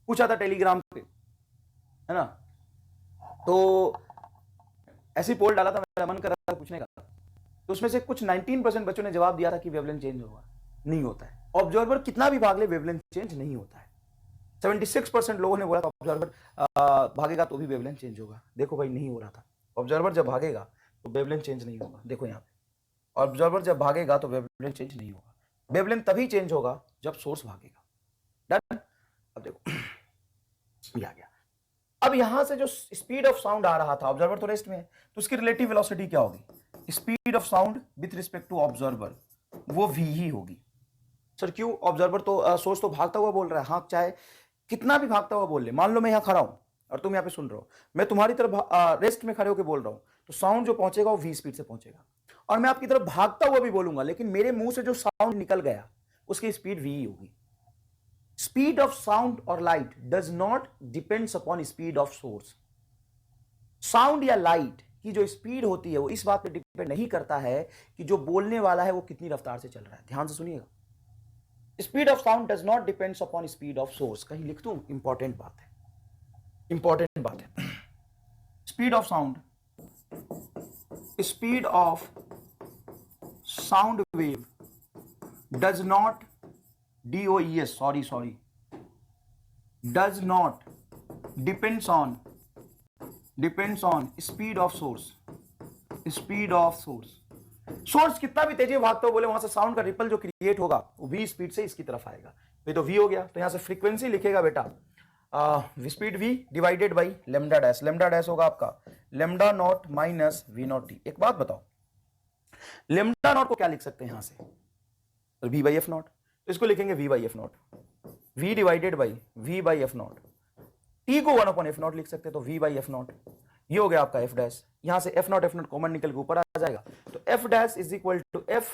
पूछा था टेलीग्राम पे, है ना, तो ऐसी पोल डाला था, मेरा मन कर रहा था पूछने का, तो उसमें से कुछ 19% बच्चों ने जवाब दिया था कि वेवलेंथ चेंज होगा। नहीं होता है। ऑब्जर्वर कितना भी भाग ले वेवलेंथ चेंज नहीं होता है। 76% लोगों ने बोला था ऑब्जर्वर भागेगा तो भी वेवलेंथ चेंज होगा। देखो भाई, नहीं हो रहा था। ऑब्जर्वर जब भागेगा तो वेवलेंथ चेंज नहीं होगा। देखो यहाँ पे, ऑब्जर्वर जब भागेगा तो वेवलेंथ चेंज नहीं होगा। वेवलेंथ तभी चेंज होगा जब सोर्स भागेगा। डन। अब देखो ये आ गया। अब यहां से जो स्पीड ऑफ साउंड आ रहा था, ऑब्जर्वर तो रेस्ट में है, तो उसकी रिलेटिव वेलोसिटी क्या होगी? Speed of sound with respect to observer वो v ही होगी। सर क्यों? ऑब्जर्वर तो सोर्स तो भागता हुआ बोल रहा है। हाँ, चाहे कितना भी भागता हुआ बोल ले। मान लो मैं यहां खड़ा हूं और तुम यहां पे सुन रहे हो, मैं तुम्हारी तरफ रेस्ट में खड़े होकर बोल रहा हूं, तो साउंड जो पहुंचेगा वो v स्पीड से पहुंचेगा। और मैं आपकी तरफ भागता हुआ भी बोलूंगा, लेकिन मेरे मुंह से जो साउंड निकल गया उसकी स्पीड v ही होगी। Speed of sound or light does not depends upon speed of source. Sound या लाइट की जो स्पीड होती है वो इस बात पे डिपेंड नहीं करता है कि जो बोलने वाला है वो कितनी रफ्तार से चल रहा है। ध्यान से सुनिएगा, speed of sound does not depends upon speed of source. कहीं लिख दूं? इंपॉर्टेंट बात है, इंपॉर्टेंट बात है। Speed of sound, speed of sound wave does not DOES, sorry, does not depends on speed of source. Source कितना भी तेजी भागते हो बोले, वहां से साउंड का रिपल जो क्रिएट होगा वो v स्पीड से इसकी तरफ आएगा। ये तो v हो गया, तो यहां से फ्रीक्वेंसी लिखेगा बेटा speed v divided by lambda dash. Lambda dash होगा आपका lambda naught minus v not T. एक बात बताओ, लेमडा नॉट को क्या लिख सकते हैं यहां से? तो v बाई एफ नॉट। तो इसको लिखेंगे v by F naught, v divided by v by F not. t को 1 अपॉन एफ नॉट लिख सकते हैं, तो v बाई एफ नॉट। ये हो गया आपका f डैश। यहां से एफ नॉट कॉमन निकल के ऊपर आ जाएगा, तो f dash is equal to f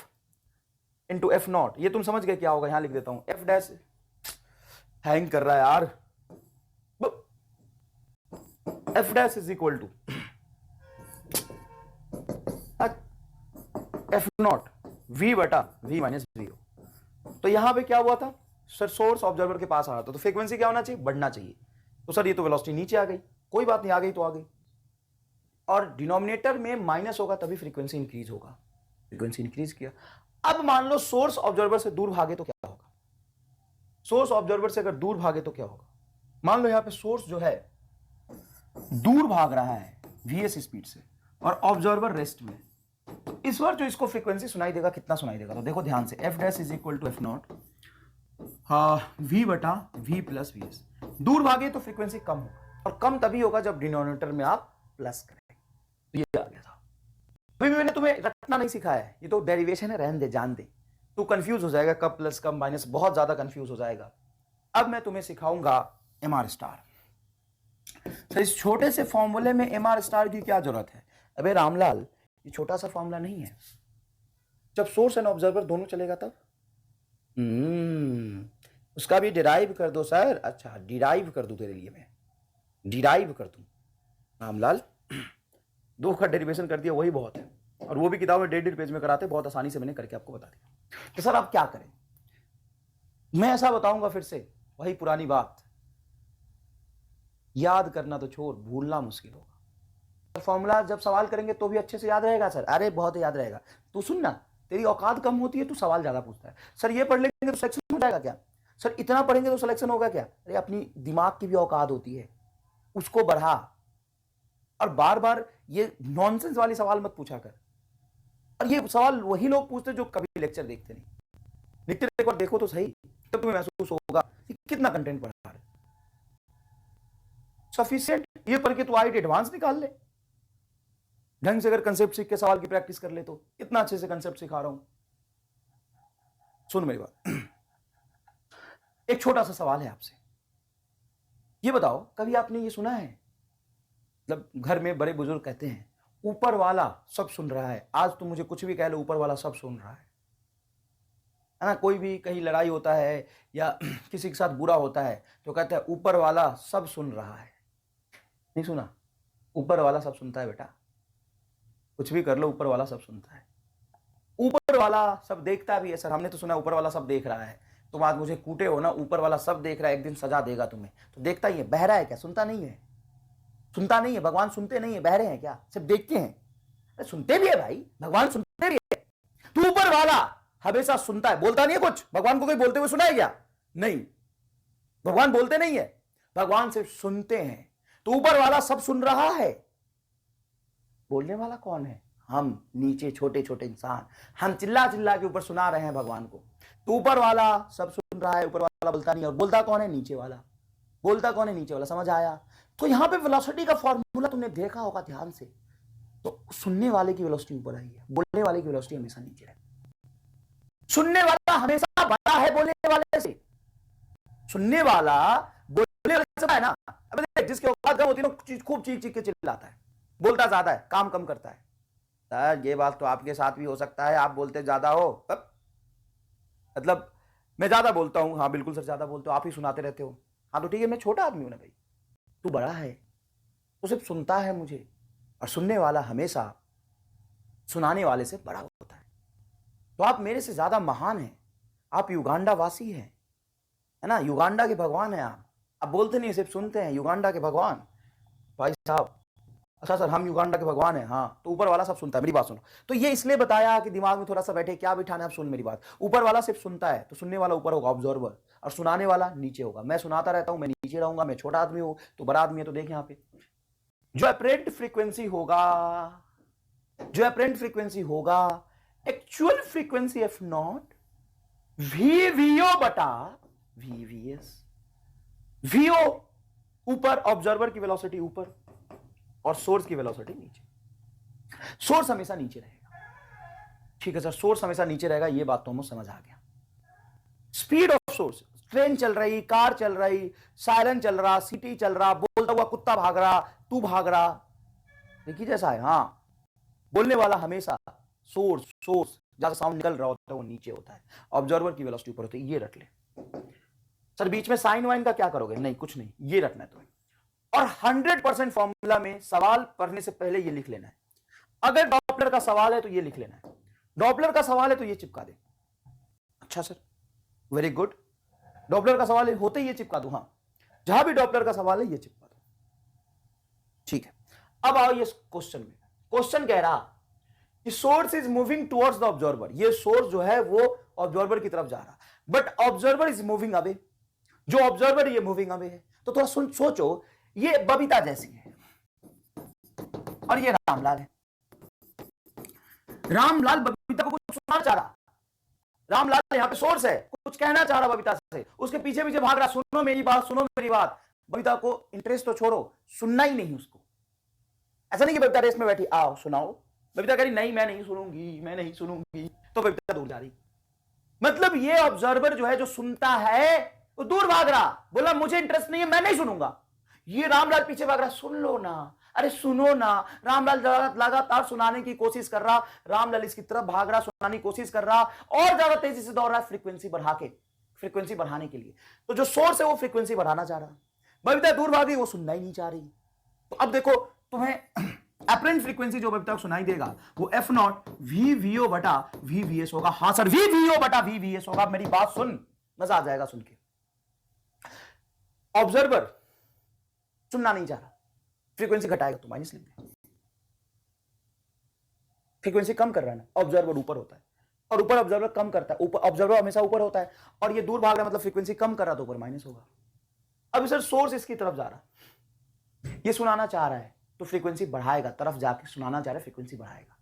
into F naught. ये तुम समझ गए क्या होगा? यहां लिख देता हूं, f डैश हैंग कर रहा है यार। f dash is equal to F naught v बटा v माइनस v। तो यहां पे क्या हुआ था सर? सोर्स ऑब्जर्वर के पास आ रहा था, तो फ्रीक्वेंसी क्या होना चाहिए? बढ़ना चाहिए। तो सर ये तो वेलोसिटी नीचे आ गई। कोई बात नहीं, आ गई तो आ गई। और डिनोमिनेटर में माइनस होगा तभी फ्रीक्वेंसी इंक्रीज होगा। फ्रीक्वेंसी इंक्रीज किया। अब मान लो सोर्स ऑब्जर्वर से दूर भागे तो क्या होगा? सोर्स ऑब्जर्वर से अगर दूर भागे तो क्या होगा? मान लो यहां पे सोर्स जो है दूर भाग रहा है vs स्पीड से और ऑब्जर्वर रेस्ट में, तो इस बार जो इसको फ्रीक्वेंसी सुनाई देगा, कितना सुनाई देगा? तो देखो ध्यान से, F dash is equal to F naught v बटा v प्लस वी एस। दूर भागे तो फ्रीक्वेंसी कम होगा, और कम तभी होगा जब डिनोमिनेटर में आप प्लस करें। तो ये आ गया था। अभी मैंने तुम्हें रटना नहीं सिखाया है, ये तो डेरिवेशन है, रहने दे, जान दे। तू कंफ्यूज हो जाएगा, कब प्लस कब माइनस, बहुत ज्यादा कंफ्यूज हो जाएगा। अब मैं तुम्हें सिखाऊंगा एम आर स्टार। तो इस छोटे से फॉर्मूले में एम आर स्टार की क्या जरूरत है? अबे रामलाल, ये छोटा सा फॉर्मूला नहीं है। जब सोर्स एंड ऑब्जर्वर दोनों चलेगा तब उसका भी डिराइव कर दो सर। अच्छा, डिराइव कर दूं तेरे लिए, मैं डिराइव कर दूं? रामलाल, 2 का डेरिवेशन कर दिया, वही बहुत है। और वो भी किताब में 1.5 पेज में कराते, बहुत आसानी से मैंने करके आपको बता दिया। तो सर आप क्या करें? मैं ऐसा बताऊंगा फिर से, वही पुरानी बात, याद करना तो छोड़, भूलना मुश्किल होगा। फॉर्मूला जब सवाल करेंगे तो भी अच्छे से याद रहेगा सर। अरे बहुत याद रहेगा। तू सुन ना, तेरी औकात कम होती है, तू सवाल ज्यादा पूछता है। सर ये पढ़ लेंगे तो सिलेक्शन हो जाएगा क्या? सर इतना पढ़ेंगे तो सिलेक्शन होगा क्या? अरे अपनी दिमाग की भी औकात होती है, उसको बढ़ा। और बार बार ये नॉनसेंस वाली सवाल मत पूछा कर। और ये सवाल वही लोग पूछते जो कभी लेक्चर देखते नहीं। लेक्चर एक बार देखो तो सही, तब तुम्हें महसूस होगा कि कितना कंटेंट पढ़ा है। सफिशिएंट ये पढ़ के तू आईटी एडवांस निकाल ले। ढंग से अगर कंसेप्ट सीख के सवाल की प्रैक्टिस कर ले तो इतना अच्छे से कंसेप्ट सिखा रहा हूं। सुन मेरी बात, एक छोटा सा सवाल है आपसे। ये बताओ, कभी आपने ये सुना है, मतलब घर में बड़े बुजुर्ग कहते हैं ऊपर वाला सब सुन रहा है, आज तुम मुझे कुछ भी कह लो ऊपर वाला सब सुन रहा है ना? कोई भी कहीं लड़ाई होता है या किसी के साथ बुरा होता है तो कहता है ऊपर वाला सब सुन रहा है। नहीं सुना? ऊपर वाला सब सुनता है बेटा, कुछ भी कर लो ऊपर वाला सब सुनता है। ऊपर वाला सब देखता भी है सर, हमने तो सुना ऊपर वाला सब देख रहा है। तुम आज मुझे कूटे हो ना, ऊपर वाला सब देख रहा है, एक दिन सजा देगा तुम्हें। तो देखता ही है, बहरा है क्या? सुनता नहीं है? सुनता नहीं है? भगवान सुनते नहीं है, बहरे हैं क्या? सिर्फ देखते हैं? अरे सुनते भी है भाई, भगवान सुनते भी है। तो ऊपर वाला हमेशा सुनता है, बोलता नहीं है कुछ। भगवान को कोई बोलते हुए सुना है क्या? नहीं, भगवान बोलते नहीं है, भगवान सिर्फ सुनते हैं। तो ऊपर वाला सब सुन रहा है, बोलने वाला कौन है? हम नीचे छोटे छोटे इंसान, हम चिल्ला चिल्ला के ऊपर सुना रहे हैं भगवान को। तो ऊपर वाला सब सुन रहा है, ऊपर वाला बोलता नहीं। और बोलता कौन है? नीचे वाला। बोलता कौन है? नीचे वाला। समझ आया? तो यहां पे वेलोसिटी का फॉर्मूला तुमने देखा होगा ध्यान से, तो सुनने वाले की वेलोसिटी ऊपर आई है, बोलने वाले की वेलोसिटी हमेशा नीचे है। सुनने वाला हमेशा बड़ा है बोलने वाले से। सुनने वाला बोलने वाले से बड़ा है ना। अब जिसके औकात कम होती है ना, खूब चीख चीख के चिल्लाता है, बोलता ज्यादा है, काम कम करता है। सर ये बात तो आपके साथ भी हो सकता है, आप बोलते ज्यादा हो। मतलब मैं ज्यादा बोलता हूं? हाँ बिल्कुल सर ज्यादा बोलते हो, आप ही सुनाते रहते हो। हाँ तो ठीक है, मैं छोटा आदमी हूं ना भाई, तू बड़ा है, तो सिर्फ सुनता है मुझे। और सुनने वाला हमेशा सुनाने वाले से बड़ा होता है। तो आप मेरे से ज्यादा महान हैं, आप युगांडा वासी हैं, है ना? युगांडा के भगवान हैं आप बोलते नहीं, सिर्फ सुनते हैं। युगांडा के भगवान भाई साहब। अच्छा सर हम युगांडा के भगवान हैं, हाँ। तो ऊपर वाला सब सुनता है, मेरी बात सुनो। तो ये इसलिए बताया कि दिमाग में थोड़ा सा बैठे, क्या बिठाना है, आप सुन मेरी बात। ऊपर वाला सिर्फ सुनता है, तो सुनने वाला ऊपर होगा, ऑब्जर्वर, और सुनाने वाला नीचे होगा। मैं सुनाता रहता हूं, मैं नीचे रहूंगा, मैं छोटा आदमी हूं, तो बड़ा आदमी है। तो देख यहाँ पे जो अपरेंट फ्रीक्वेंसी होगा, जो अपरेंट फ्रीक्वेंसी होगा, एक्चुअल फ्रीक्वेंसी एफ नॉट वीवीओ बटा वीवीएस। वीओ ऊपर, ऑब्जर्वर की वेलोसिटी ऊपर, और सोर्स की वेलोसिटी नीचे। सोर्स हमेशा नीचे रहेगा। ठीक है सर, सोर्स हमेशा नीचे रहेगा, ये बात तो हमें समझ आ गया। स्पीड ऑफ सोर्स, ट्रेन चल रही, कार चल रही, सायरन चल रहा, सिटी चल रहा, बोलता हुआ कुत्ता भाग रहा, तू भाग रहा, देखिए जैसा है। हाँ, बोलने वाला हमेशा सोर्स, सोर्स जहां साउंड निकल रहा होता है वो नीचे होता है, ऑब्जर्वर की वेलोसिटी ऊपर होती है। ये रख ले सर। बीच में साइन वाइन का क्या करोगे? नहीं कुछ नहीं, ये रखना है तुम्हें। और 100% फॉर्मूला में सवाल पढ़ने से पहले ये लिख लेना है। अगर डॉपलर का सवाल है तो ये लिख लेना है, डॉपलर का सवाल है तो ये चिपका दे। अच्छा सर, वेरी गुड। डॉपलर का सवाल होते ही ये चिपका दो। हाँ, जहां भी डॉपलर का सवाल है ये चिपका दो। ठीक है, अब आओ ये क्वेश्चन में। क्वेश्चन कह रहा कि source is moving towards the observer. ये सोर्स जो है वो ऑब्जर्वर की तरफ जा रहा, but observer is moving away. जो ऑब्जर्वर ये मूविंग अवे है। तो थोड़ा सोचो, ये बबीता जैसी है और ये रामलाल है। रामलाल बबीता को कुछ सुनाना चाह रहा, रामलाल यहां पे सोर्स है, कुछ कहना चाह रहा बबीता से, उसके पीछे पीछे भाग रहा, सुनो मेरी बात, सुनो मेरी बात। बबीता को इंटरेस्ट तो छोड़ो, सुनना ही नहीं उसको। ऐसा नहीं कि बबीता रेस में बैठी, आओ सुनाओ, बबीता कह रही नहीं मैं नहीं सुनूंगी, मैं नहीं सुनूंगी, तो बबीता दूर जा रही। मतलब ये ऑब्जर्वर जो है, जो सुनता है, वो दूर भाग रहा, बोला मुझे इंटरेस्ट नहीं है, मैं नहीं सुनूंगा। ये रामलाल पीछे भाग रहा, सुन लो ना, अरे सुनो ना। रामलाल लगातार सुनाने की कोशिश कर रहा, रामलाल इसकी तरफ भाग रहा, सुनाने की कोशिश कर रहा, और ज्यादा तेजी से दौड़ रहा है फ्रीक्वेंसी बढ़ा के, फ्रीक्वेंसी बढ़ाने के लिए। तो जो सोर्स है वो फ्रीक्वेंसी बढ़ाना चाह रहा, बबीता दूर भागी, वो सुनना ही नहीं चाह रही। तो अब देखो तुम्हें अपरेंट फ्रीक्वेंसी जो बबीता को सुनाई देगा वो एफ नॉट वी वीओ बटा वी वी एस होगा। हाँ सर, वी वीओ बटा वी वी एस होगा। मेरी बात सुन, मजा आ जाएगा सुन के। ऑब्जर्वर सुनना नहीं चाह रहा, फ्रीक्वेंसी घटाएगा तो माइनस लिख दे। फ्रीक्वेंसी कम कर रहा है ना, ऑब्जर्वर ऊपर होता है, और ऊपर ऑब्जर्वर कम करता है, ऊपर ऑब्जर्वर हमेशा ऊपर होता है, और ये दूर भाग रहा है, मतलब फ्रीक्वेंसी कम कर रहा तो ऊपर माइनस होगा। अब सर सोर्स इसकी तरफ जा रहा, ये सुनाना चाह रहा है तो फ्रीक्वेंसी बढ़ाएगा, तरफ जाके सुनाना चाह रहा है, फ्रीक्वेंसी बढ़ाएगा।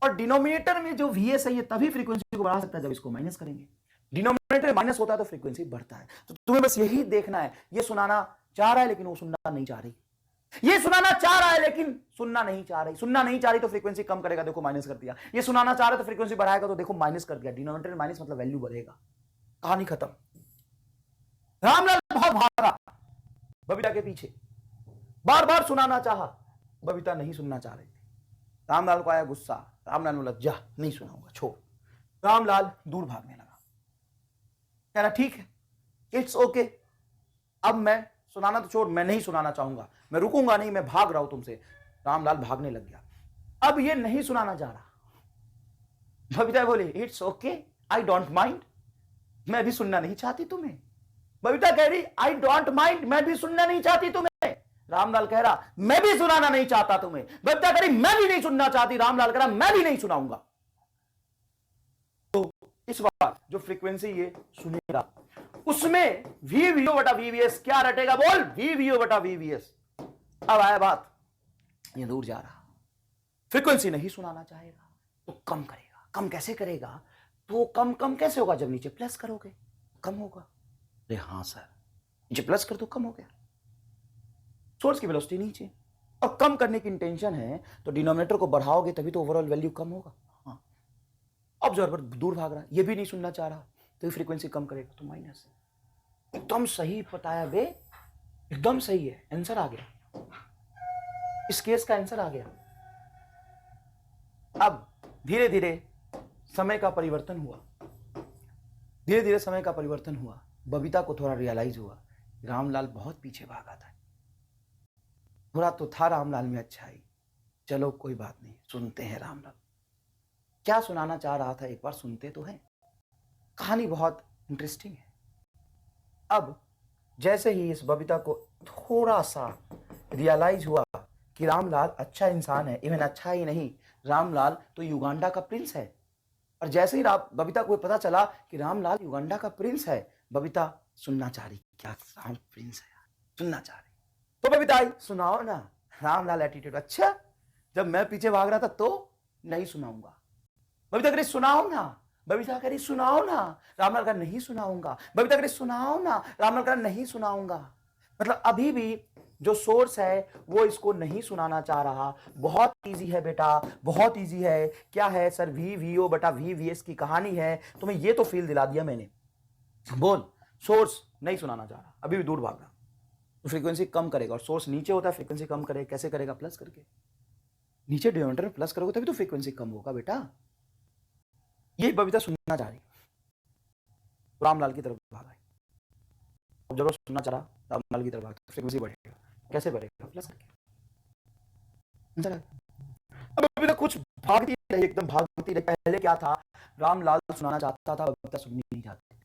और डिनोमिनेटर में जो वीएस है ये तभी फ्रीक्वेंसी को बढ़ा सकता है जब इसको माइनस करेंगे। डिनोमिनेटर माइनस होता है तो फ्रीक्वेंसी बढ़ता है। तो तुम्हें बस यही देखना है, ये सुनाना चाह रहा है लेकिन वो सुनना नहीं चाह रही, ये सुनाना चाह रहा है लेकिन सुनना नहीं चाह रही, सुनना नहीं चाह रही तो फ्रीक्वेंसी कम करेगा, देखो माइनस कर दिया। ये सुनाना चाह रहा है तो फ्रीक्वेंसी बढ़ाएगा, तो देखो माइनस कर दिया। डिनोमिनेटर माइनस मतलब वैल्यू बढ़ेगा, कहानी खत्म। रामलाल बहुत भागा, बबीता के पीछे, बार बार सुनाना चाहा, बबीता नहीं सुनना चाह रही थी। रामलाल को आया गुस्सा, रामलाल बोला जा नहीं सुनाऊंगा, छोड़। रामलाल दूर भागने लगा, कह रहा ठीक है, इट्स ओके, अब मैं सुनाना तो छोड़, मैं नहीं सुनाना चाहूंगा, मैं रुकूंगा नहीं, मैं भाग रहा हूं तुमसे। रामलाल भागने लग गया। अब ये नहीं सुनाना चाह रहा। बबीता बोली it's okay, I don't mind, मैं भी सुनना नहीं चाहती तुम्हें। बबीता कह रही आई डोंट माइंड, मैं भी सुनना नहीं चाहती तुम्हें। रामलाल कह रहा मैं भी सुनाना नहीं चाहता तुम्हें। बबीता कह रही मैं भी नहीं सुनना चाहती। रामलाल कह रहा मैं भी नहीं सुनाऊंगा। तो इस बार जो फ्रीक्वेंसी ये सुनेगा उसमें वीवीओ बटा वीवीएस क्या रटेगा, बोल वीवीओ बटा वीवीएस। अब आया बात, ये दूर जा रहा, फ्रीक्वेंसी नहीं सुनाना चाहेगा तो कम करेगा। कम कैसे करेगा, तो कम कम कैसे होगा, जब नीचे प्लस करोगे कम होगा। अरे हाँ सर, नीचे प्लस कर दो कम हो गया, सोर्स की वेलोसिटी नीचे। और कम करने की इंटेंशन है तो डिनोमिनेटर को बढ़ाओगे तभी तो ओवरऑल वैल्यू कम होगा। हाँ, ऑब्जर्वर दूर भाग रहा, ये भी नहीं सुनना चाह रहा, तो फ्रीक्वेंसी कम करेगा तो माइनस। एकदम सही बताया बे, एकदम सही है, आंसर आ गया, इस केस का आंसर आ गया। अब धीरे धीरे समय का परिवर्तन हुआ, धीरे धीरे समय का परिवर्तन हुआ। बबीता को थोड़ा रियलाइज हुआ रामलाल बहुत पीछे भागा था, थोड़ा तो था रामलाल में अच्छाई। चलो कोई बात नहीं, सुनते हैं रामलाल क्या सुनाना चाह रहा था, एक बार सुनते तो हैं, कहानी बहुत इंटरेस्टिंग है। अब जैसे ही इस बबीता को थोड़ा सा रियलाइज हुआ कि रामलाल अच्छा इंसान है, इवन अच्छा ही नहीं, रामलाल तो युगांडा का प्रिंस है। और जैसे ही बबीता को पता चला कि रामलाल युगांडा का प्रिंस है, बबीता सुनना चाह रही, क्या राम प्रिंस है, सुनना चाह रही। तो बबीता आई, सुनाओ ना। रामलाल एटीट्यूड, अच्छा जब मैं पीछे भाग रहा था तो नहीं सुनाऊंगा। बबीता कह रही सुनाओ ना, बबीता कह रही सुनाओ ना। रामलाल कह नहीं सुनाऊंगा। बबीता कह रही सुनाओ ना, रामलाल कह नहीं सुनाऊंगा। मतलब अभी भी जो सोर्स है वो इसको नहीं सुनाना चाह रहा। बहुत इजी है बेटा, बहुत इजी है। क्या है सर, वी वीओ बटा वी वीएस की कहानी है, तुम्हें ये तो फील दिला दिया मैंने। बोल, सोर्स नहीं सुनाना चाह रहा, अभी भी दूर भाग रहा, तो फ्रीक्वेंसी कम करेगा। और सोर्स नीचे होता है, फ्रीक्वेंसी कम करेगा, कैसे करेगा, प्लस करके। नीचे डिनोमिनेटर में प्लस करोगे तभी तो फ्रीक्वेंसी कम होगा बेटा। ये बबीता सुनना चाह रही, रामलाल की तरफ भागा। अब जब सुनना चाह रहा, रामलाल की तरफ भागा, फ्रीक्वेंसी बढ़ेगा, कैसे बढ़ेगा, प्लस करके। अब बबीता कुछ भागती रही, एकदम भागती रही। पहले क्या था, रामलाल सुनाना चाहता था, बबीता सुननी नहीं चाहती।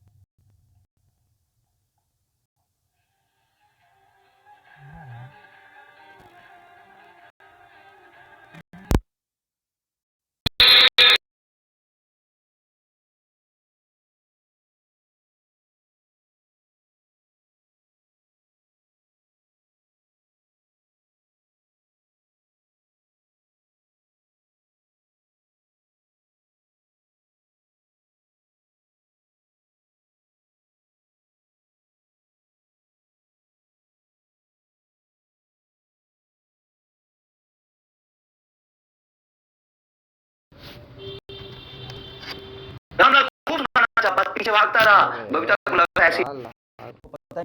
रामलाल खूब सुनाना चाहता, पीछे भागता रहा। बबीता को लगा ऐसी, पता है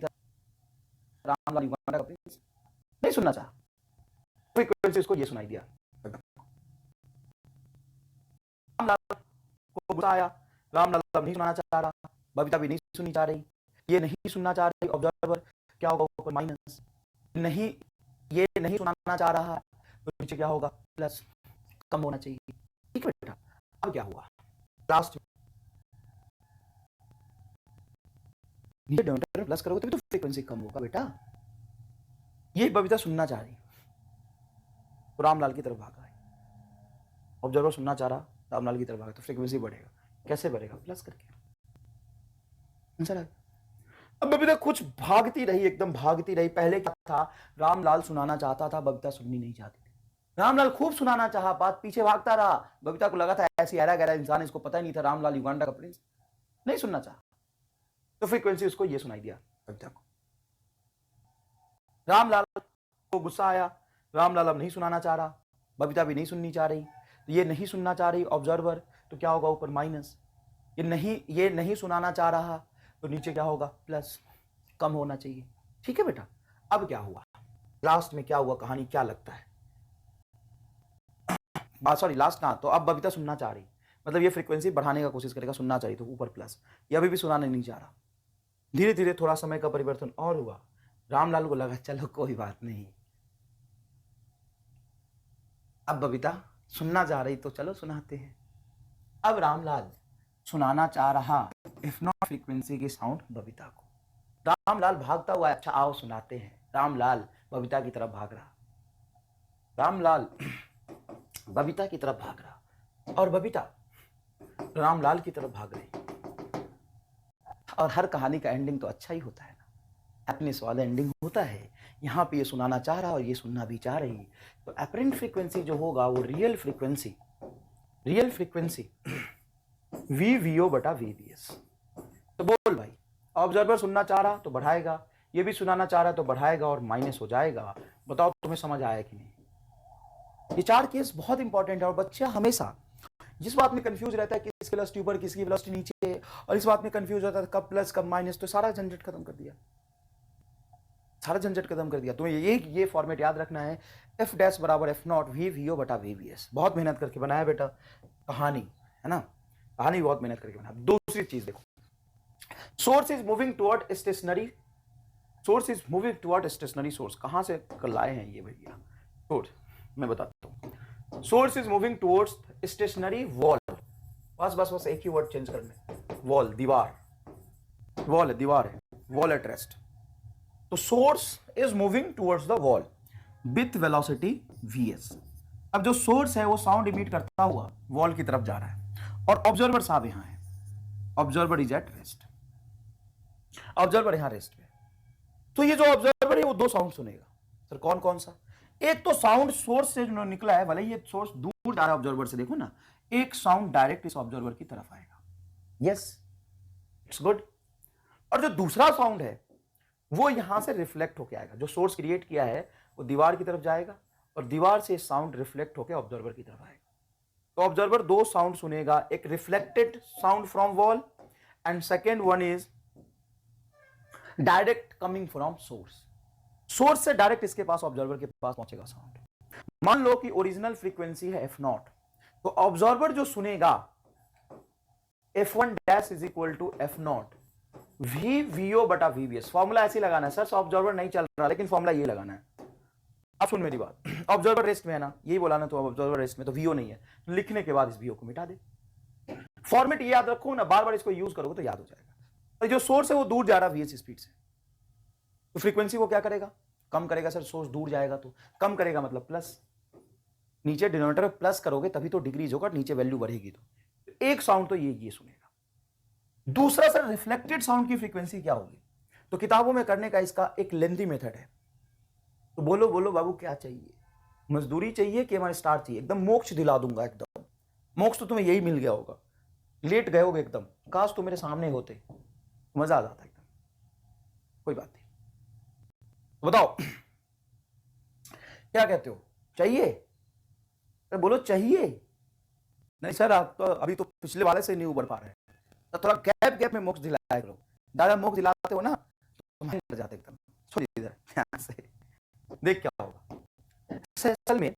रामलाल युगांडा का प्रिंस नहीं सुनना चाहा, फ्रीक्वेंसी उसको ये सुनाई दिया। रामलाल को गुस्सा आया, रामलाल अब नहीं सुनाना चाह रहा, बबीता भी नहीं सुननी चाह रही, ये नहीं सुनना चाह रही। ऑब्जर्वर क्या होगा, ऊपर माइनस, नहीं ये नहीं सुनाना चाह रहा तो नीचे क्या होगा, प्लस, कम होना चाहिए। ठीक है बेटा। अब क्या हुआ, लास्ट नीचे डिनोमिनेटर प्लस करोगे तभी तो फ्रीक्वेंसी कम होगा बेटा। ये बबीता सुनना चाह रही, तो रामलाल की तरफ भागा है। ऑब्जर्वर सुनना चाह रहा, रामलाल की तरफ भागा, तो फ्रीक्वेंसी बढ़ेगा, कैसे बढ़ेगा, प्लस करके। अब बबीता कुछ भागती रही, एकदम भागती रही। पहले क्या था, रामलाल सुनाना चाहता था, बबीता सुननी नहीं चाहती थी। रामलाल खूब सुनाना चाहा, बात पीछे भागता रहा। बबीता को लगा था ऐसी ऐरा गहरा इंसान, इसको पता ही नहीं था रामलाल युगांडा का प्रिंस, नहीं सुनना चाहा, तो फ्रीक्वेंसी उसको ये सुनाई दिया बबीता को। रामलाल को गुस्सा आया, रामलाल अब नहीं सुनाना चाह रहा, बबीता भी नहीं सुननी चाह रही, तो ये नहीं सुनना चाह रही। ऑब्जर्वर तो क्या होगा, ऊपर माइनस, ये नहीं सुनाना चाह रहा तो नीचे क्या होगा, प्लस, कम होना चाहिए। ठीक है बेटा। अब क्या हुआ, लास्ट में क्या हुआ, कहानी क्या लगता है? सॉरी लास्ट ना, तो अब बबीता सुनना चाह रही, मतलब ये फ्रीक्वेंसी बढ़ाने का कोशिश करेगा, सुनना चाहिए तो ऊपर प्लस, ये अभी भी सुनाने नहीं चाह रहा। धीरे धीरे थोड़ा समय का परिवर्तन और हुआ, रामलाल को लगा चलो कोई बात नहीं, अब बबीता सुनना चाह रही तो चलो सुनाते हैं। अब रामलाल सुनाना चाह रहा इफ नॉट फ्रीक्वेंसी की साउंड बबीता को। रामलाल भागता हुआ, अच्छा आओ सुनाते हैं। रामलाल बबीता की तरफ भाग रहा, रामलाल बबीता की तरफ भाग रहा, और बबीता रामलाल की तरफ भाग रही। और हर कहानी का एंडिंग तो अच्छा ही होता है ना, हैप्पीनेस वाला एंडिंग होता है। यहाँ पे ये सुनाना चाह रहा और ये सुनना भी चाह रही, तो अपरेंट फ्रीक्वेंसी जो होगा वो रियल फ्रीक्वेंसी वी वीओ बटा वी बी एस। तो बोल भाई, ऑब्जर्वर सुनना चाह रहा तो बढ़ाएगा, ये भी सुनाना चाह रहा तो बढ़ाएगा और माइनस हो जाएगा। बताओ तुम्हें समझ आया कि नहीं? ये चार केस बहुत इंपॉर्टेंट है, और बच्चा हमेशा जिस बात में कंफ्यूज रहता है कि किसकी वेलोसिटी ऊपर किसकी वेलोसिटी नीचे, और इस बात में कंफ्यूज रहता है कब प्लस कब माइनस, तो सारा झंझट खत्म कर दिया, सारा झंझट खत्म कर दिया। तुम्हें ये फॉर्मेट याद रखना है, एफ डैश बराबर एफ नॉट वी वीओ बटा वी बी एस। बहुत मेहनत करके बनाया बेटा कहानी, है ना, कहानी बहुत मेहनत करके बनाया। दूसरी चीज देखो, source is moving toward stationary, source is moving toward stationary source. कहां से लाए हैं ये भैया सोर्स, मैं बताता हूं। Source is moving towards stationary wall, बस बस बस एक ही वर्ड चेंज करना, वॉल, दीवार, वॉल है, दीवार है, वॉल एट रेस्ट। तो source is moving towards the wall with velocity vs। अब जो सोर्स है वो साउंड इमिट करता हुआ वॉल की तरफ जा रहा है, और ऑब्जर्वर साहब यहां है, observer is at rest, observer यहां रेस्ट पे। तो ये जो ऑब्जर्वर है वो दो साउंड सुनेगा। सर कौन कौन सा? एक तो साउंड सोर्स से जो निकला है, भले ये सोर्स दूर जा रहा है ऑब्जर्वर से, देखो ना, एक साउंड डायरेक्ट इस ऑब्जर्वर की तरफ आएगा, यस इट्स गुड। और जो दूसरा साउंड है वो यहां से रिफ्लेक्ट होकर आएगा, जो सोर्स क्रिएट किया है वो दीवार की तरफ जाएगा, और दीवार से साउंड रिफ्लेक्ट होकर ऑब्जर्वर की तरफ आएगा। तो ऑब्जर्वर दो साउंड सुनेगा, एक reflected sound from wall, and second one is direct coming from source. Source से डायरेक्ट इसके पास, ऑब्जर्वर के पास पहुंचेगा साउंड। मान लो कि ओरिजिनल फ्रीक्वेंसी है एफ नॉट, तो ऑब्जर्वर जो सुनेगा F one dash is equal to F naught V V O बटा वी बी एस। फॉर्मूला ऐसे लगाना है सर, ऑब्जर्वर नहीं चल रहा, लेकिन फॉर्मूला ये लगाना है। अब सुन मेरी बात, ऑब्जर्वर रेस्ट में है ना, यही बोला ना, तो ऑब्जर्वर रेस्ट में तो वीओ नहीं है, लिखने के बाद इस वीओ को मिटा दे। फॉर्मेट ये याद रखो ना, बार बार इसको यूज करोगे तो याद हो जाएगा। तो जो सोर्स है वो दूर जा रहा है वीएस स्पीड से, तो फ्रीक्वेंसी को क्या करेगा, कम करेगा। सर सोर्स दूर जाएगा तो कम करेगा, मतलब प्लस, नीचे डिनोमिनेटर में प्लस करोगे तभी तो डिग्रीज होगा, नीचे वैल्यू बढ़ेगी। तो एक साउंड तो ये सुनेगा। दूसरा सर रिफ्लेक्टेड साउंड की फ्रीक्वेंसी क्या होगी, तो किताबों में करने का इसका एक लेंथी मेथड है। तो बोलो बोलो बाबू क्या चाहिए, मजदूरी चाहिए कि हमारे स्टार चाहिए? एकदम मोक्ष दिला दूंगा, एकदम मोक्ष तो तुम्हें यही मिल गया होगा, लेट गए होगे एकदम, काश तो मेरे सामने होते, मजा आ जाता एकदम। कोई बात नहीं, बताओ क्या कहते हो, चाहिए? अरे बोलो चाहिए। नहीं सर आप तो अभी तो पिछले वाले से नहीं उबर पा रहे हैं, तो थोड़ा गैप गैप में मोक्ष दिलाया करो। दादा मोक्ष दिलाते हो ना तो मैं डर जाते एकदम, छोड़ इधर यहाँ से, देख क्या होगा। असल में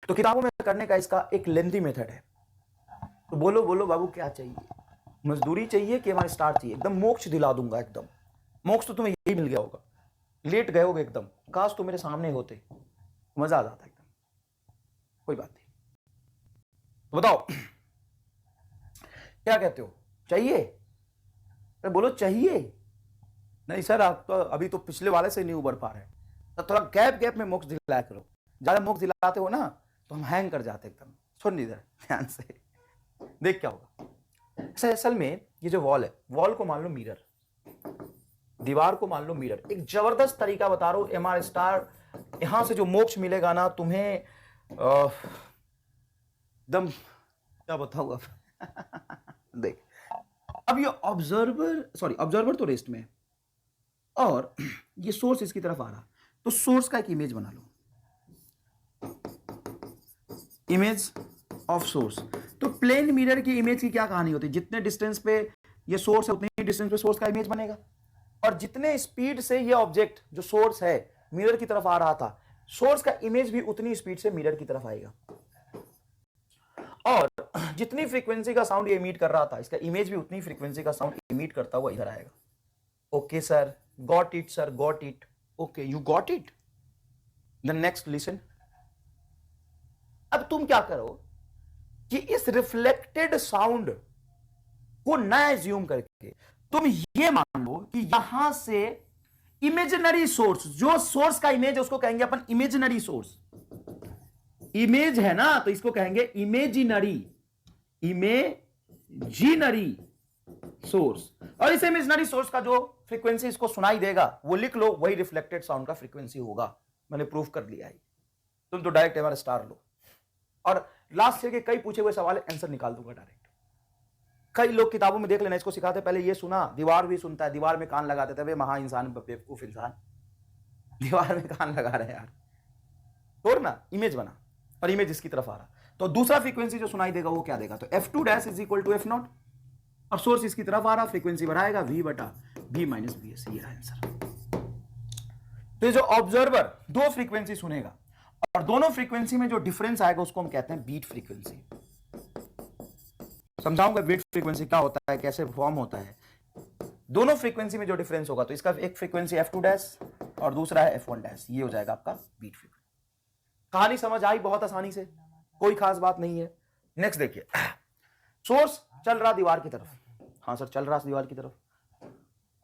तो किताबों में करने का इसका एक लेंथी मेथड है। तो बोलो बोलो बाबू क्या चाहिए, मजदूरी चाहिए कि हमारे स्टार चाहिए? एकदम मोक्ष दिला दूंगा, एकदम मोक्ष तो तुम्हें यही मिल गया होगा, लेट गए होगे एकदम, काश तो मेरे सामने होते, मजा आ जाता एकदम। कोई बात नहीं, तो बताओ क्या कहते हो, चाहिए? अरे बोलो चाहिए। नहीं सर आप तो अभी तो पिछले वाले से नहीं उबर पा रहे, तो थोड़ा गैप गैप में मोक्ष दिलाया करो, ज्यादा मोक्ष दिलाते हो ना तो हम हैंग कर जाते एकदम। सुन इधर ध्यान से, देख क्या होगा। असल में ये जो वॉल है, वॉल को मान लो मिरर, दीवार को मान लो मिरर। एक जबरदस्त तरीका बता रहा हूं एम आर स्टार, यहां से जो मोक्ष मिलेगा ना तुम्हें, एकदम क्या बताऊं अब देख, अब ये ऑब्जर्वर तो रेस्ट में है और ये सोर्स इसकी तरफ आ रहा, तो सोर्स का एक इमेज बना लो, इमेज ऑफ सोर्स। तो प्लेन मिरर की इमेज की क्या कहानी होती है, जितने डिस्टेंस पे ये सोर्स है उतने ही डिस्टेंस पे सोर्स का इमेज बनेगा, और जितने स्पीड से ये ऑब्जेक्ट जो सोर्स है मिरर की तरफ आ रहा था, सोर्स का इमेज भी उतनी स्पीड से मिरर की तरफ आएगा, और जितनी फ्रीक्वेंसी का साउंड ये इमिट कर रहा था, इसका इमेज भी उतनी फ्रीक्वेंसी का साउंड इमिट करता हुआ इधर आएगा। Okay sir, got it sir, got it. Okay you got it, then next listen. अब तुम क्या करो कि इस रिफ्लेक्टेड साउंड को ना एज्यूम करके तुम ये मान लो कि यहां से इमेजिनरी सोर्स, जो सोर्स का इमेज है उसको कहेंगे अपन इमेजिनरी सोर्स। इमेज है ना तो इसको कहेंगे इमेजिनरी, इमेजिनरी सोर्स। और इस इमेजिनरी सोर्स का जो फ्रीक्वेंसी इसको सुनाई देगा वो लिख लो, वही रिफ्लेक्टेड साउंड का फ्रीक्वेंसी होगा। मैंने प्रूफ कर लिया है, तुम तो डायरेक्ट हमारा स्टार लो, और लास्ट ईयर के कई पूछे हुए सवाल आंसर निकाल दूंगा डायरेक्ट। कई लोग किताबों में देख लेना, इसको सिखाते पहले ये सुना, दीवार भी सुनता है, दीवार में कान लगाते थे, वे महा इंसान बेवकूफ इंसान, दीवार में कान लगा रहे यार, तोड़ ना, इमेज बना, और इमेज इसकी तरफ आ रहा, तो दूसरा फ्रीक्वेंसी जो सुनाई देगा वो क्या देगा, तो f2 dash is equal to f0, और सोर्स इसकी तरफ आ रहा, फ्रीक्वेंसी बढ़ाएगा v बटा v माइनस vs, ये आंसर। तो जो ऑब्जर्वर दो फ्रीक्वेंसी सुनेगा और दोनों फ्रीक्वेंसी में जो डिफरेंस आएगा उसको हम कहते हैं बीट फ्रीक्वेंसी। समझाऊंगा बीट फ्रीक्वेंसी क्या होता है, कैसे फॉर्म होता है। दोनों फ्रीक्वेंसी में जो डिफरेंस होगा, तो इसका एक फ्रीक्वेंसी f2 डैश और दूसरा है f1 डैश, ये हो जाएगा आपका बीट फ्रीक्वेंसी। कहानी समझ आई बहुत आसानी से, कोई खास बात नहीं है। नेक्स्ट देखिए, सोर्स चल रहा दीवार की तरफ, हाँ सर चल रहा दीवार की तरफ,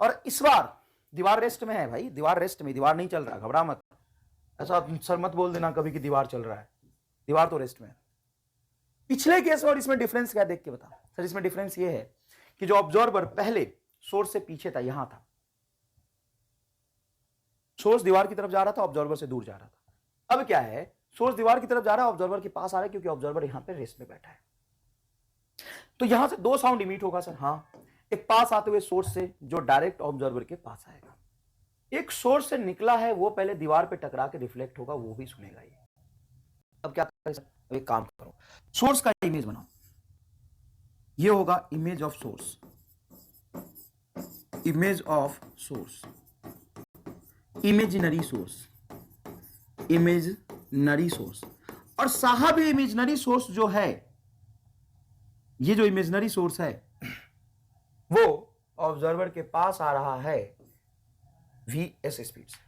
और इस बार दीवार रेस्ट में है भाई, दीवार रेस्ट में, दीवार नहीं चल रहा, घबरा मत, ऐसा सर मत बोल देना कभी कि दीवार चल रहा है, दीवार तो रेस्ट में है। पिछले केस में और इसमें डिफरेंस क्या देख के बता सर, इसमें डिफरेंस ये है कि जो ऑब्जर्वर पहले सोर्स से पीछे था, यहां था, सोर्स दीवार की तरफ जा रहा था, ऑब्जर्वर से दूर जा रहा था। अब क्या है, सोर्स दीवार की तरफ जा रहा है, ऑब्जर्वर के पास आ रहा है, क्योंकि ऑब्जर्वर यहां पे रेस्ट में बैठा है। तो यहां से दो साउंड इमिट होगा सर, हाँ, एक पास आते हुए सोर्स से जो डायरेक्ट ऑब्जर्वर के पास आएगा, एक सोर्स से निकला है वो पहले दीवार पे टकरा के रिफ्लेक्ट होगा, वो भी सुनेगा ये। अब क्या करें सर, एक काम करो, सोर्स का इमेज बनाओ, ये होगा image of source, image of source, imaginary source, imaginary source. और साहब ये इमेजिनरी सोर्स जो है, ये जो इमेजिनरी सोर्स है वो ऑब्जर्वर के पास आ रहा है vs स्पीड से।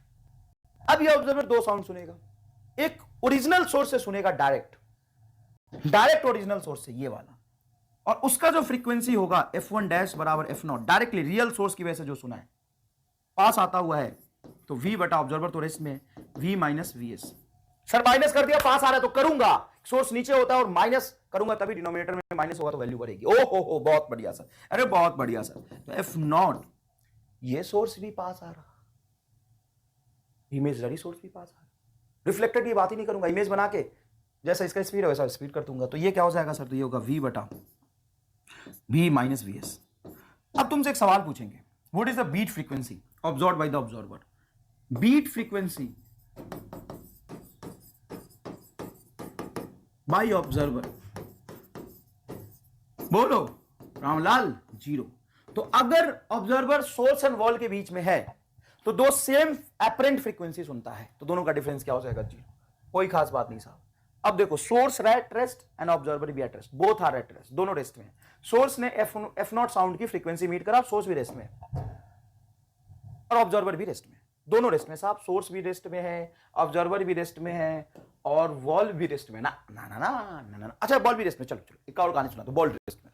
अब ये ऑब्जर्वर दो साउंड सुनेगा, एक ओरिजिनल सोर्स से सुनेगा, डायरेक्ट ओरिजिनल सोर्स से, ये वाला, और उसका जो फ्रीक्वेंसी होगा f1 डैश बराबर f0, डायरेक्टली रियल सोर्स की वजह से जो सुना है, पास आता हुआ है, तो v बटा ऑब्जर्वर तो रेस्ट में, v minus vs। Sir minus कर दिया, पास आ रहा है तो करूंगा, सोर्स नीचे होता है और माइनस करूंगा तभी डिनोमिनेटर में माइनस होगा तो वैल्यू बढ़ेगी। ओ हो बहुत बढ़िया सर, अरे बहुत बढ़िया सर। तो f0, ये सोर्स भी पास आ रहा, इमेजिनरी सोर्स भी पास आ रहा, रिफ्लेक्टेड की बात ही नहीं करूंगा, इमेज बना के जैसा इसका स्पीड है वैसा स्पीड कर दूंगा, तो ये क्या हो जाएगा सर, तो ये होगा v बटा v माइनस vs। अब तुमसे एक सवाल पूछेंगे, what is the beat frequency observed by the observer? Beat frequency by observer, बोलो रामलाल, 0। तो अगर ऑब्जर्वर सोर्स एंड वॉल के बीच में है तो दो सेम एपरेंट फ्रीक्वेंसी सुनता है, तो दोनों का डिफरेंस क्या हो जाएगा, 0। कोई खास बात नहीं साहब। अब देखो source at rest and observer भी at rest, both are at rest, दोनों रेस्ट में। सोर्स ने एफ नॉट साउंड की फ्रीक्वेंसी मीट करा, सोर्स भी रेस्ट में और ऑब्जर्वर भी रेस्ट में, दोनों रेस्ट में साहब। सोर्स भी रेस्ट में है, ऑब्जर्वर भी रेस्ट में है और वॉल भी रेस्ट में ना ना ना ना ना ना, अच्छा बॉल भी रेस्ट में। चलो चलो एक और कहानी सुना दो, बॉल रेस्ट में।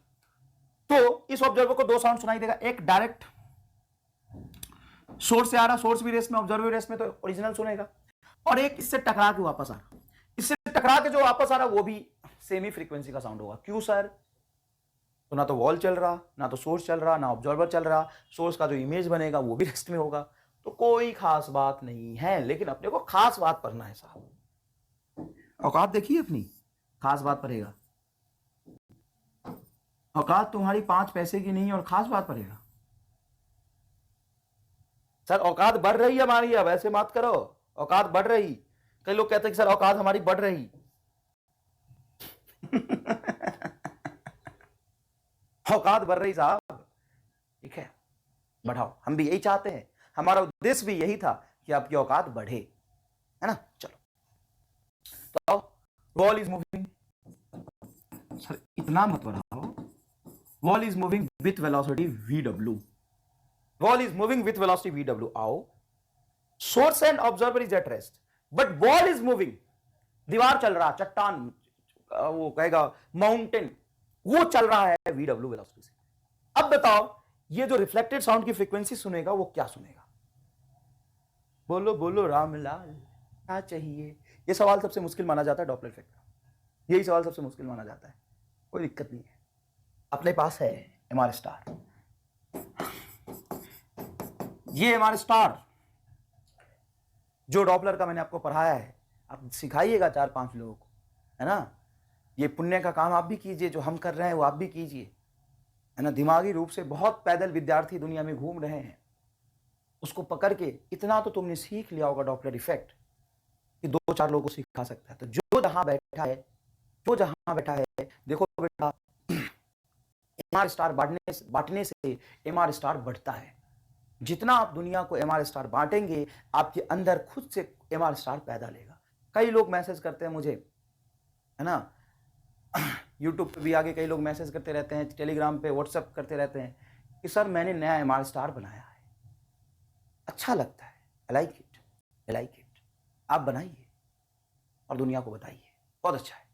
तो इस ऑब्जर्वर को दो साउंड सुनाई देगा, एक डायरेक्ट सोर्स से आ रहा, सोर्स भी रेस्ट में ऑब्जर्वर भी रेस्ट में, तो ओरिजिनल सुनेगा, और एक इससे टकरा के वापस आ रहा, इससे टकरा के जो वापस आ रहा वो भी सेम ही फ्रीक्वेंसी का साउंड होगा। क्यों सर? तो ना तो वॉल चल रहा, ना तो सोर्स चल रहा, ना ऑब्जर्वर चल रहा, सोर्स का जो इमेज बनेगा वो भी रेस्ट में होगा, तो कोई खास बात नहीं है। लेकिन अपने को खास बात पढ़ना है साहब, औकात देखिए अपनी, खास बात पढ़ेगा। औकात तुम्हारी 5 पैसे की नहीं और खास बात पढ़ेगा। सर औकात बढ़ रही है हमारी, अब ऐसे मत करो, औकात बढ़ रही। कई लोग कहते हैं कि सर औकात हमारी बढ़ रही औकात बढ़ रही साहब, ठीक है, बढ़ाओ, हम भी यही चाहते हैं, हमारा उद्देश्य भी यही था कि आपकी औकात बढ़े, है ना। चलो तो वॉल इज मूविंग, सर इतना मत बढ़ाओ, wall is moving with velocity vw, wall is moving with velocity vw। आओ, source and observer is at rest but wall is moving, दीवार चल रहा, चट्टान, वो कहेगा माउंटेन, वो चल रहा है vw वेलोसिटी से। अब बताओ ये जो रिफ्लेक्टेड साउंड की फ्रीक्वेंसी सुनेगा वो क्या सुनेगा? बोलो बोलो रामलाल क्या चाहिए? ये सवाल सबसे मुश्किल माना जाता है डॉपलर इफेक्ट का, यही सवाल सबसे मुश्किल माना जाता है। कोई दिक्कत नहीं है, अपने पास है एमआर स्टार। ये एमआर स्टार जो डॉपलर का मैंने आपको पढ़ाया है, आप सिखाइएगा 4-5 लोगों को, है ना। ये पुण्य का काम आप भी कीजिए, जो हम कर रहे हैं वो आप भी कीजिए, है ना। दिमागी रूप से बहुत पैदल विद्यार्थी दुनिया में घूम रहे हैं, उसको पकड़ के इतना तो तुमने सीख लिया होगा डॉपलर इफेक्ट कि 2-4 लोगों को सिखा सकता है। तो जो जहां बैठा है, जो जहां बैठा है, देखो बेटा एमआर स्टार बांटने से एमआर स्टार बढ़ता है। जितना आप दुनिया को एमआर स्टार बांटेंगे, आपके अंदर खुद से एमआर स्टार पैदा लेगा। कई लोग मैसेज करते हैं मुझे, है ना, यूट्यूब पे भी आगे कई लोग मैसेज करते रहते हैं, टेलीग्राम पे, व्हाट्सएप करते रहते हैं कि सर मैंने नया एमआर स्टार बनाया है, अच्छा लगता है, I like it, I like it. आप बनाइए और दुनिया को बताइए, बहुत अच्छा है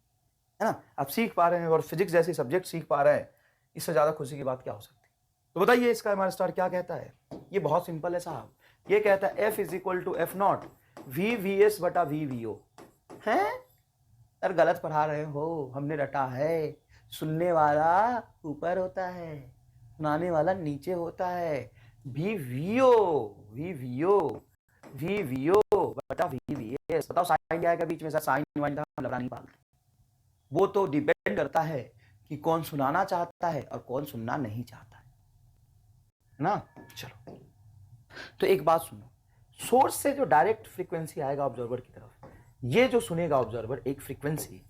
ना। आप सीख पा रहे हैं और फिजिक्स जैसी सब्जेक्ट सीख पा रहे हैं, इससे ज़्यादा खुशी की बात क्या हो सकती है? तो बताइए इसका एमआर स्टार क्या कहता है? ये बहुत सिंपल है साहब, ये कहता है F = F0 VVS बटा VVO। हैं सर गलत पढ़ा रहे हो, हमने रटा है, सुनने वाला ऊपर होता है, सुनाने वाला नीचे होता है। VVO बटा VVS। बताओ साइन क्या आएगा बीच में? सर साइन वाइन का लगा नहीं पालते, वो तो डिपेंड करता है कि कौन सुनाना चाहता है और कौन सुनना नहीं चाहता है ना। चलो तो एक बात सुनो, सोर्स से जो डायरेक्ट फ्रीक्वेंसी आएगा ऑब्जर्वर की तरफ, ये जो सुनेगा ऑब्जर्वर एक फ्रीक्वेंसी,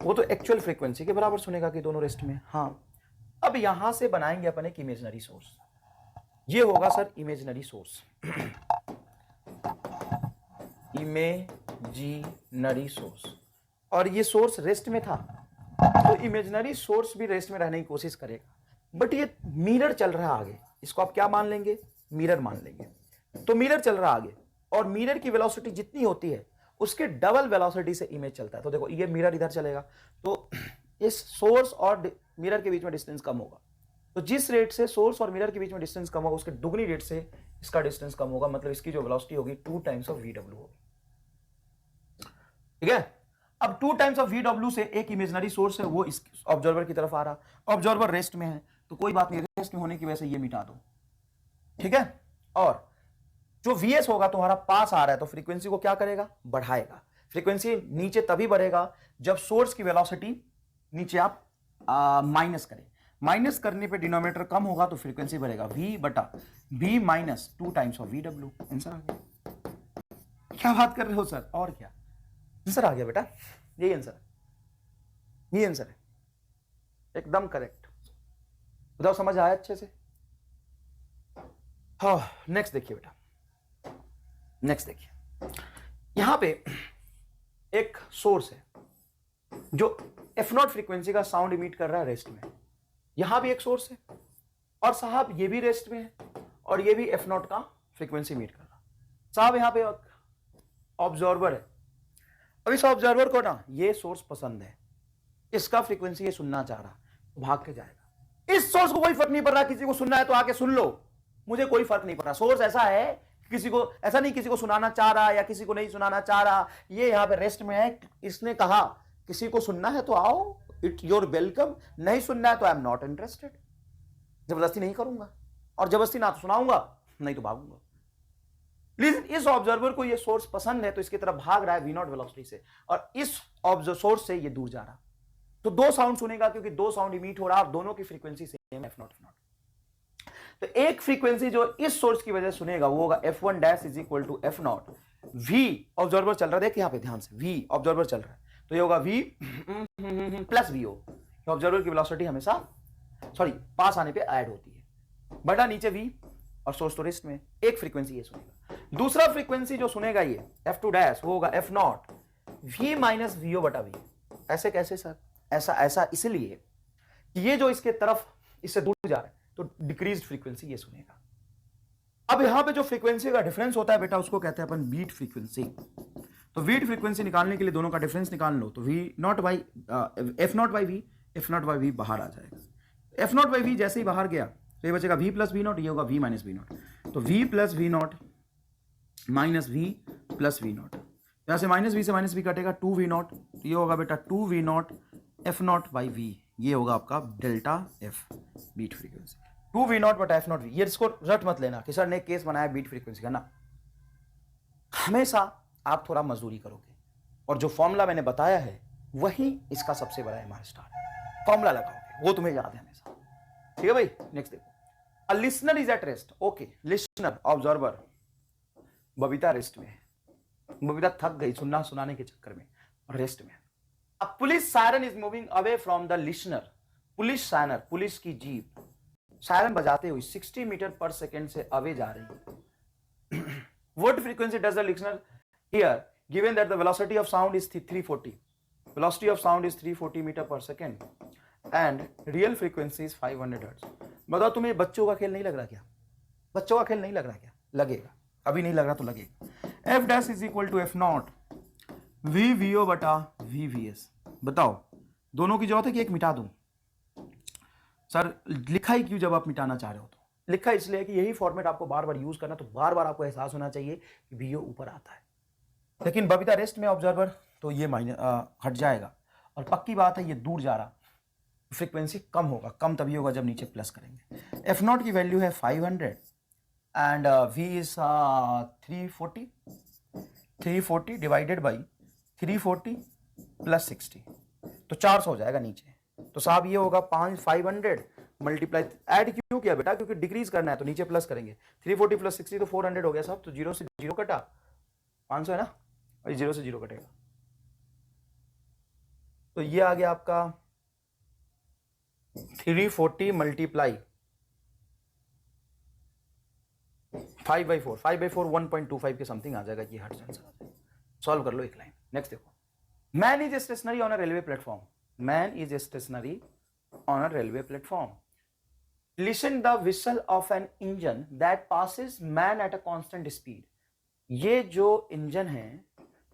वो तो एक्चुअल फ्रीक्वेंसी के बराबर सुनेगा कि दोनों रेस्ट में। हाँ, अब यहां से बनाएंगे अपन एक इमेजिनरी सोर्स, ये होगा sir imaginary source, imaginary source. और ये सोर्स रेस्ट में था, तो इमेजिनरी सोर्स भी रेस्ट में रहने की कोशिश करेगा, बट ये मिरर चल रहा है आगे, इसको आप क्या मान लेंगे? मिरर मान लेंगे। तो मिरर चल रहा आगे, और मिरर की वेलोसिटी जितनी होती है उसके डबल वेलोसिटी से इमेज चलता है। तो देखो ये मिरर इधर चलेगा, तो इस सोर्स और मिरर के बीच में डिस्टेंस कम होगा, तो जिस रेट से सोर्स और मिरर के बीच में डिस्टेंस कम होगा, उसके दुगनी रेट से इसका डिस्टेंस कम होगा, मतलब इसकी जो वेलोसिटी होगी 2 टाइम्स ऑफ VW होगी। ठीक है, अब 2 टाइम्स ऑफ VW से एक इमेजिनरी सोर्स है, वो इस ऑब्जर्वर की तरफ आ रहा, ऑब्जर्वर रेस्ट में है, तो कोई बात नहीं, रेस्ट में होने की वजह से ये मिटा दो, ठीक है। और जो VS होगा तुम्हारा पास आ रहा है, तो फ्रीक्वेंसी को क्या करेगा? बढ़ाएगा। फ्रीक्वेंसी नीचे तभी बढ़ेगा जब सोर्स की वेलोसिटी नीचे आप माइनस करें, माइनस करने पे डिनोमिनेटर कम होगा तो फ्रीक्वेंसी बढ़ेगा, V बटा B minus 2 times of VW। Answer आ गया। क्या बात कर रहे हो सर, और क्या आंसर आ गया बेटा, यही आंसर है, यही आंसर है, एकदम करेक्ट। बताओ समझ आया अच्छे से? हाँ, नेक्स्ट देखिए बेटा, नेक्स्ट देखिए, यहां पे एक सोर्स है, जो एफ नॉट फ्रीक्वेंसी का साउंड इमिट कर रहा है रेस्ट में, यहां भी एक सोर्स है और साहब ये भी रेस्ट में है और ये भी एफ नॉट का फ्रीक्वेंसी इमिट कर रहा है। साहब यहां पे ऑब्जर्वर है। अब इस ऑब्जर्वर को ना ये सोर्स पसंद है, इसका फ्रीक्वेंसी ये सुनना चाह रहा, भाग के जाएगा। इस सोर्स को कोई फर्क नहीं पड़ रहा, किसी को सुनना है तो आके सुन लो, मुझे कोई फर्क नहीं पड़ रहा। सोर्स ऐसा है किसी को ऐसा नहीं किसी को सुनाना चाह रहा या किसी को नहीं सुनाना चाह रहा, ये यहां पे रेस्ट में है। इसने कहा किसी को सुनना है तो आओ, इट योर वेलकम, नहीं सुनना है तो आई एम नॉट इंटरेस्टेड। जबरदस्ती नहीं करूंगा और जबरदस्ती ना तो सुनाऊंगा नहीं तो भागूंगा। प्लीज, इस ऑब्जर्वर को ये सोर्स पसंद है तो इसकी तरफ भाग रहा है वी नॉट वेलोसिटी से, और इस सोर्स से ये दूर जा रहा, तो दो साउंड सुनेगा क्योंकि दो साउंड इमिट हो रहा और दोनों की frequency same F not F naught. तो एक फ्रीक्वेंसी जो इस सोर्स की वजह से सुनेगा वो होगा F one dash is equal to F naught. V observer चल रहा है, देख यहां पे ध्यान से, वी ऑब्जर्वर चल रहा है तो ये होगा V plus V O. Observer की वेलोसिटी हमेशा पास आने पे ऐड होती है, बटा नीचे वी और सोर्स तो रेस्ट में। एक फ्रीक्वेंसी ये सुनेगा। दूसरा फ्रीक्वेंसी जो सुनेगा ये एफ टू डैश वो होगा F naught V minus V O बटा वी। ऐसे कैसे सर? ऐसा इसलिए कि ये जो इसके तरफ इससे दूर जा रहा है तो डिक्रीज्ड फ्रीक्वेंसी ये सुनेगा। अब यहां पे जो फ्रीक्वेंसी का डिफरेंस होता है बेटा उसको कहते हैं अपन बीट फ्रीक्वेंसी। तो बीट फ्रीक्वेंसी निकालने के लिए दोनों का डिफरेंस निकाल लो, तो V naught by F naught by V, F naught by V बाहर आ जाएगा। एफ नॉट बाई वी जैसे ही बाहर गया तो ये बचेगा वी प्लस वी नॉट, ये होगा वी माइनस वी नॉट। तो V plus V naught minus V plus V naught, यहां से माइनस वी से माइनस वी कटेगा, टू वी नॉट, तो ये होगा बेटा two V naught F naught by V, ये होगा आपका delta F beat frequency. Two V naught बटा एफ नॉट वी, ये इसको रट मत लेना कि सर ने केस बनाया बीट फ्रीक्वेंसी का ना। हमेशा आप थोड़ा मजदूरी करोगे और जो फॉर्मूला मैंने बताया है वही इसका सबसे बड़ा एमआर स्टार है। फॉर्मूला लगाओगे वो तुम्हें याद है हमेशा, ठीक है भाई। नेक्स्ट देखो, a listener is at rest. Okay, listener observer, Babita rest में है, बबीता थक गई सुनाने के चक्कर में और रेस्ट में। अ police siren is moving away from the listener. Police siren, police की जीप सायरन बजाते हुए 60 मीटर पर सेकेंड से अवे जा रही है। What frequency does the listener hear given that the velocity of sound is 340, velocity of sound is 340 meter per second and real frequency is 500 hertz. बताओ तुम्हें बच्चों का खेल नहीं लग रहा क्या? बच्चों का खेल नहीं लग रहा क्या? लगेगा, अभी नहीं लग रहा तो लगेगा। F dash is equal to F naught V V O बटा वी वी एस। बताओ दोनों की जरूरत है कि एक मिटा दूं? सर लिखा ही क्यों जब आप मिटाना चाह रहे हो? तो लिखा इसलिए कि यही फॉर्मेट आपको बार बार यूज करना, तो बार बार आपको एहसास होना चाहिए कि वीओ ऊपर आता है। लेकिन बबीता रेस्ट में ऑब्जर्वर तो ये हट जाएगा, और पक्की बात है ये दूर जा रहा, फ्रीक्वेंसी कम होगा। कम तभी होगा जब नीचे प्लस करेंगे। एफ नॉट की वैल्यू है 500 and V is 340 divided by 340 plus 60, तो 400 हो जाएगा नीचे। तो साहब ये होगा 500 मल्टीप्लाई, ऐड क्यों किया बेटा? क्योंकि डिक्रीज करना है तो नीचे प्लस करेंगे। 340 प्लस 60 तो 400 हो गया साहब, तो जीरो से जीरो कटा, 500 है ना, और जीरो से जीरो कटेगा, तो ये आ गया आपका 340 मल्टीप्लाई 5/4, 5/4 1.25 के समथिंग आ जाएगा। ये हर्ट्ज आंसर सॉल्व कर लो एक लाइन। नेक्स्ट देखो, man is stationary on a railway platform. Man is stationary on a railway platform. Listen the whistle of an engine that passes man at a constant speed. ये जो इंजन है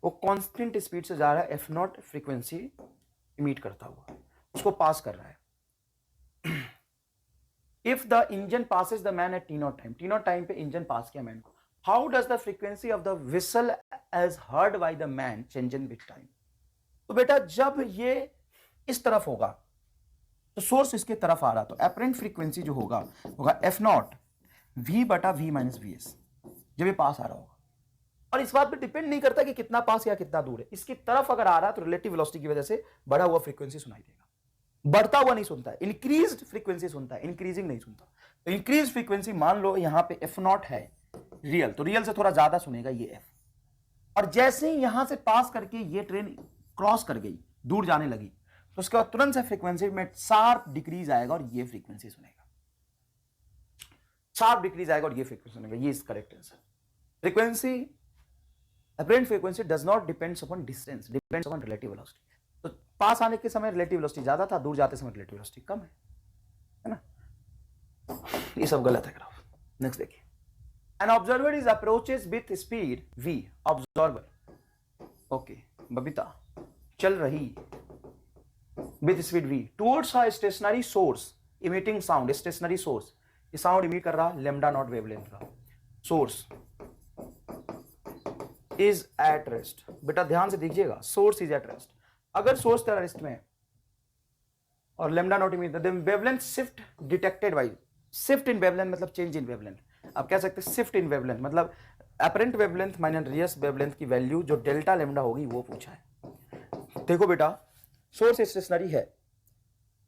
वो कांस्टेंट स्पीड से जा रहा है, एफ नॉट फ्रीक्वेंसी इमिट करता हुआ उसको पास कर रहा है। If the engine passes the man at T naught time, T naught time पे इंजन पास किया मैन को, how does the frequency of the whistle as heard by the man change in with time? तो बेटा जब ये इस तरफ होगा तो सोर्स इसके तरफ आ रहा, तो एपरेंट फ्रीक्वेंसी जो होगा एफ नॉट वी बटा वी माइनस वी एस, जब ये पास आ रहा होगा। और इस बात पे डिपेंड नहीं करता कि कितना पास या कितना दूर है, इसकी तरफ अगर आ रहा है तो रिलेटिव वेलोसिटी की वजह से बढ़ा हुआ फ्रीक्वेंसी सुनाई देगा। बढ़ता हुआ नहीं सुनता है, इंक्रीज्ड फ्रीक्वेंसी सुनता है, इंक्रीजिंग नहीं सुनता। तो इंक्रीज फ्रीक्वेंसी मान लो यहां पे एफ नॉट है रियल, तो रियल से थोड़ा ज्यादा सुनेगा ये एफ, और जैसे ही यहां से पास करके ये ट्रेन क्रॉस कर गई, दूर जाने लगी, तो उसके बाद तुरंत से फ्रीक्वेंसी में शार्प डिक्रीज आएगा और ये फ्रीक्वेंसी सुनेगा, शार्प डिक्रीज आएगा और ये फ्रीक्वेंसी सुनेगा। ये is correct answer. Frequency, apparent frequency does not depends upon distance, depends upon relative velocity. तो पास आने के समय रिलेटिव वेलोसिटी ज्यादा था, दूर जाते समय रिलेटिव वेलोसिटी कम है ना? ये सब गलत है ग्राफ। नेक्स्ट देखिए, an observer is approaches with speed v, observer okay Babita चल रही with speed v towards a stationary source emitting sound. Stationary source, ये साउंड इमिट कर रहा लैम्डा नॉट वेवलेंथ का। सोर्स इज एट रेस्ट, बेटा ध्यान से देखिएगा, सोर्स इज एट रेस्ट। अगर सोर्स तेरा रेस्ट में है और lambda naught emit, then wavelength shift detected by, shift in wavelength मतलब चेंज इन वेवलेंथ। आप कह सकते हैं शिफ्ट इन वेवलेंथ मतलब apparent wavelength minus real wavelength की वैल्यू जो डेल्टा लैम्डा होगी वो पूछा है। देखो बेटा, सोर्स स्टेशनरी है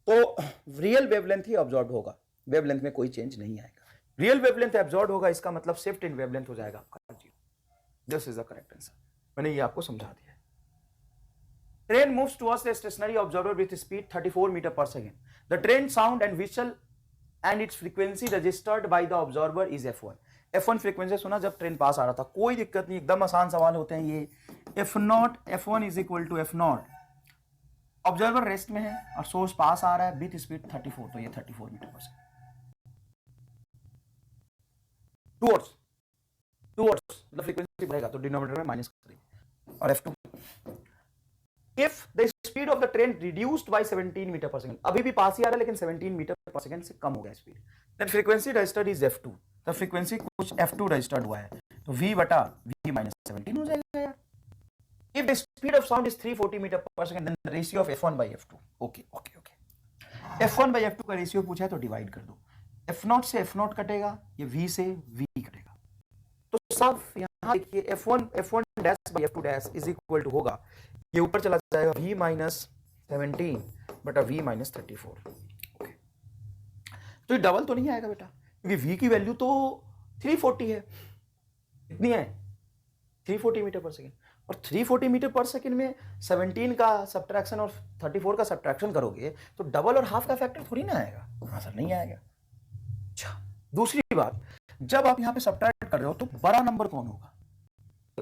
तो रियल वेवलेंथ ही ऑब्जॉर्ब होगा, वेवलेंथ में कोई चेंज नहीं आएगा। रियल वेवलेंथ एब्जॉर्ब होगा, इसका मतलब शिफ्ट इन वेवलेंथ हो जाएगा आपका। This is the correct answer, मैंने ये आपको समझा दिया। Train moves towards the stationary observer with speed 34 meter per second. The train sound and whistle and its frequency registered by the observer is f1। f1 frequency सुना जब ट्रेन पास आ रहा था, कोई दिक्कत नहीं, एकदम आसान सवाल होते हैं ये। f0 f1 is equal to f0, observer rest में है और सोर्स पास आ रहा है विथ स्पीड 34, तो ये 34 मीटर पर सेकेंड। टुवर्ड्स मतलब फ्रीक्वेंसी बढ़ेगा तो डिनोमिनेटर में माइनस करेंगे। और f2, if the speed of the train reduced by 17 metre per second, अभी भी पास ही आ रहा है लेकिन 17 मीटर पर सेकंड से कम हो गया speed, then frequency registered is f2, तो फ्रीक्वेंसी कुछ f2 रजिस्टर्ड हुआ है तो v बटा v माइनस 17 हो जाएगा यार। if the speed of sound is 340 meter per second, then the ratio of f1 by f2, okay f1 by f2 का रेशियो पूछा है तो डिवाइड कर दो, f0 से f0 कटेगा, ये v से v कटेगा, तो सब यहाँ देखिए f1 dash by f2 dash is equal to होगा, ये ऊपर चला जाएगा v माइनस 17 बटा v माइनस 34। ओके, तो ये डबल तो नहीं आएगा बेटा, क्योंकि v की वैल्यू तो 340 है, कितनी है 340 मीटर पर सेकेंड, और 340 मीटर पर सेकेंड में 17 का सब्ट्रैक्शन और 34 का सब्ट्रैक्शन करोगे तो डबल और हाफ का फैक्टर थोड़ी ना आएगा, आंसर नहीं आएगा। अच्छा, दूसरी बात, जब आप यहाँ पे सब्ट्रैक्ट कर रहे हो तो बड़ा नंबर कौन होगा,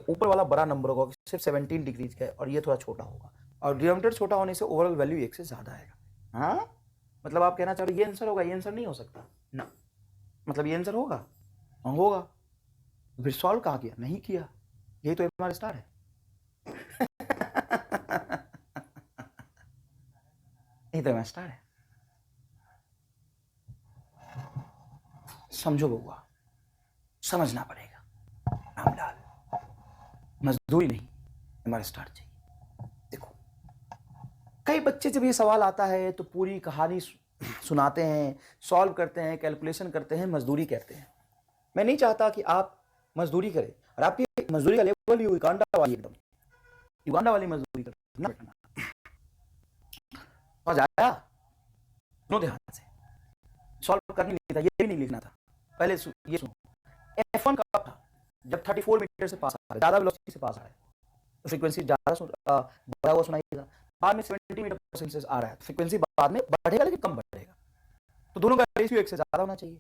ऊपर वाला बड़ा नंबर होगा, सिर्फ 17 डिग्रीज का है और ये थोड़ा छोटा होगा, और डिनोमिनेटर छोटा होने से ओवरऑल वैल्यू 1 से ज्यादा आएगा। हाँ, मतलब आप कहना चाह रहे हो ये आंसर होगा, ये आंसर नहीं हो सकता ना, मतलब ये आंसर होगा, हाँ होगा, फिर सॉल्व कहाँ किया, नहीं किया, यही तो एमआर स्टार है। यही तो एमआर स्टार है, समझो बउआ, समझना पड़ेगा, रामलाल मजदूरी नहीं, हमारा स्टार्ट चाहिए। देखो, कई बच्चे जब ये सवाल आता है तो पूरी कहानी सुनाते हैं, सॉल्व करते हैं, कैलकुलेशन करते हैं, मजदूरी कहते हैं। मैं नहीं चाहता कि आप मजदूरी करें, और आपकी मजदूरी का लेवल युगांडा वाली, एकदम युगांडा वाली मजदूरी करना बेटा। समझ आया? सुनो ध्यान से, सॉल्व करनी नहीं था, ये भी नहीं लिखना था, पहले ये सुनो। f1 कब था, जब 34 मीटर से पास आ रहा है, ज्यादा वेलोसिटी से पास आ रहा है तो फ्रीक्वेंसी ज्यादा बढ़ा हुआ सुनाई देगा। बाद में 70 मीटर पर सेकंड से आ रहा है, फ्रीक्वेंसी बाद में बढ़ेगा लेकिन कम बढ़ेगा, तो दोनों का रेशियो 1 से ज्यादा होना चाहिए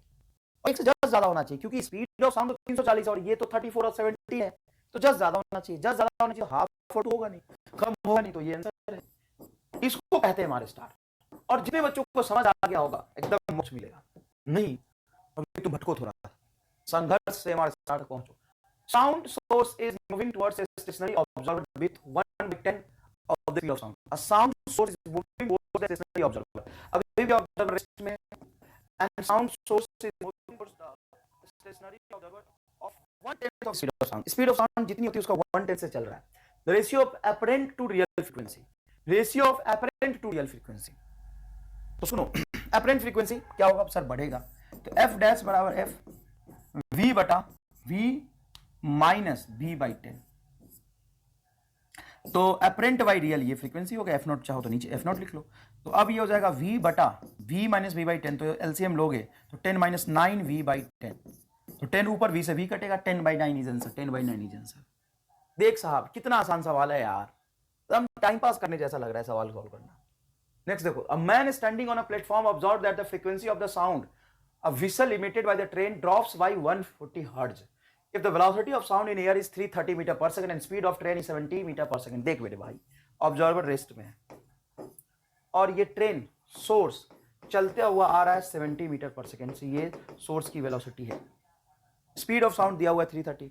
और 1 से जस्ट ज्यादा होना चाहिए, क्योंकि स्पीड ऑफ साउंड 340 और ये तो 34 और 70 है, तो जस्ट ज्यादा होना चाहिए, जस्ट ज्यादा होना चाहिए, हाफ फुट होगा नहीं, कम होगा नहीं, तो ये आंसर है। इसको कहते हैं हमारे स्टार, और जितने बच्चों को समझ आ गया होगा एकदम मोक्ष मिलेगा। नहीं, अभी तुम भटको थोड़ा, संघर्ष से हमारे स्टार तक पहुंचो। Sound source is moving towards a stationary observer with 1/10 of the speed of sound. A sound source is moving towards the stationary observer. अभी भी observer रेस्ट में, and sound source is moving towards the stationary observer of 1/10 of speed of sound. Speed of sound जितनी होती है उसका 1/10 से चल रहा है। The ratio of apparent to real frequency. Ratio of apparent to real frequency. तो सुनो, apparent frequency क्या होगा सर, बढ़ेगा, तो f डैश बराबर f v बटा v माइनस b बाई 10, तो अपरेंट बाई रियल ये फ्रीक्वेंसी हो गया, f नॉट चाहो तो नीचे f नॉट लिख लो, तो अब ये हो जाएगा v बटा v माइनस b बाई 10, तो एलसीएम लोगे तो 10 माइनस 9 v बाई 10, तो 10 ऊपर v से v कटेगा, 10 by 9 is answer, 10 by 9 is answer. देख साहब कितना आसान सवाल है यार, एकदम टाइम पास करने जैसा लग रहा है सवाल सॉल्व करना। नेक्स्ट देखो, a man standing on a platform observe that the frequency of the sound a whistle emitted by the train drops by 140 hertz if the velocity of sound in air is 330 meter per second and speed of train is 70 meter per second. देख बेटे भाई, ऑब्जर्वर रेस्ट में है, और ये ट्रेन सोर्स चलते हुआ आ रहा है 70 मीटर पर सेकेंड से, ये सोर्स की वेलोसिटी है। स्पीड ऑफ साउंड दिया हुआ है 330।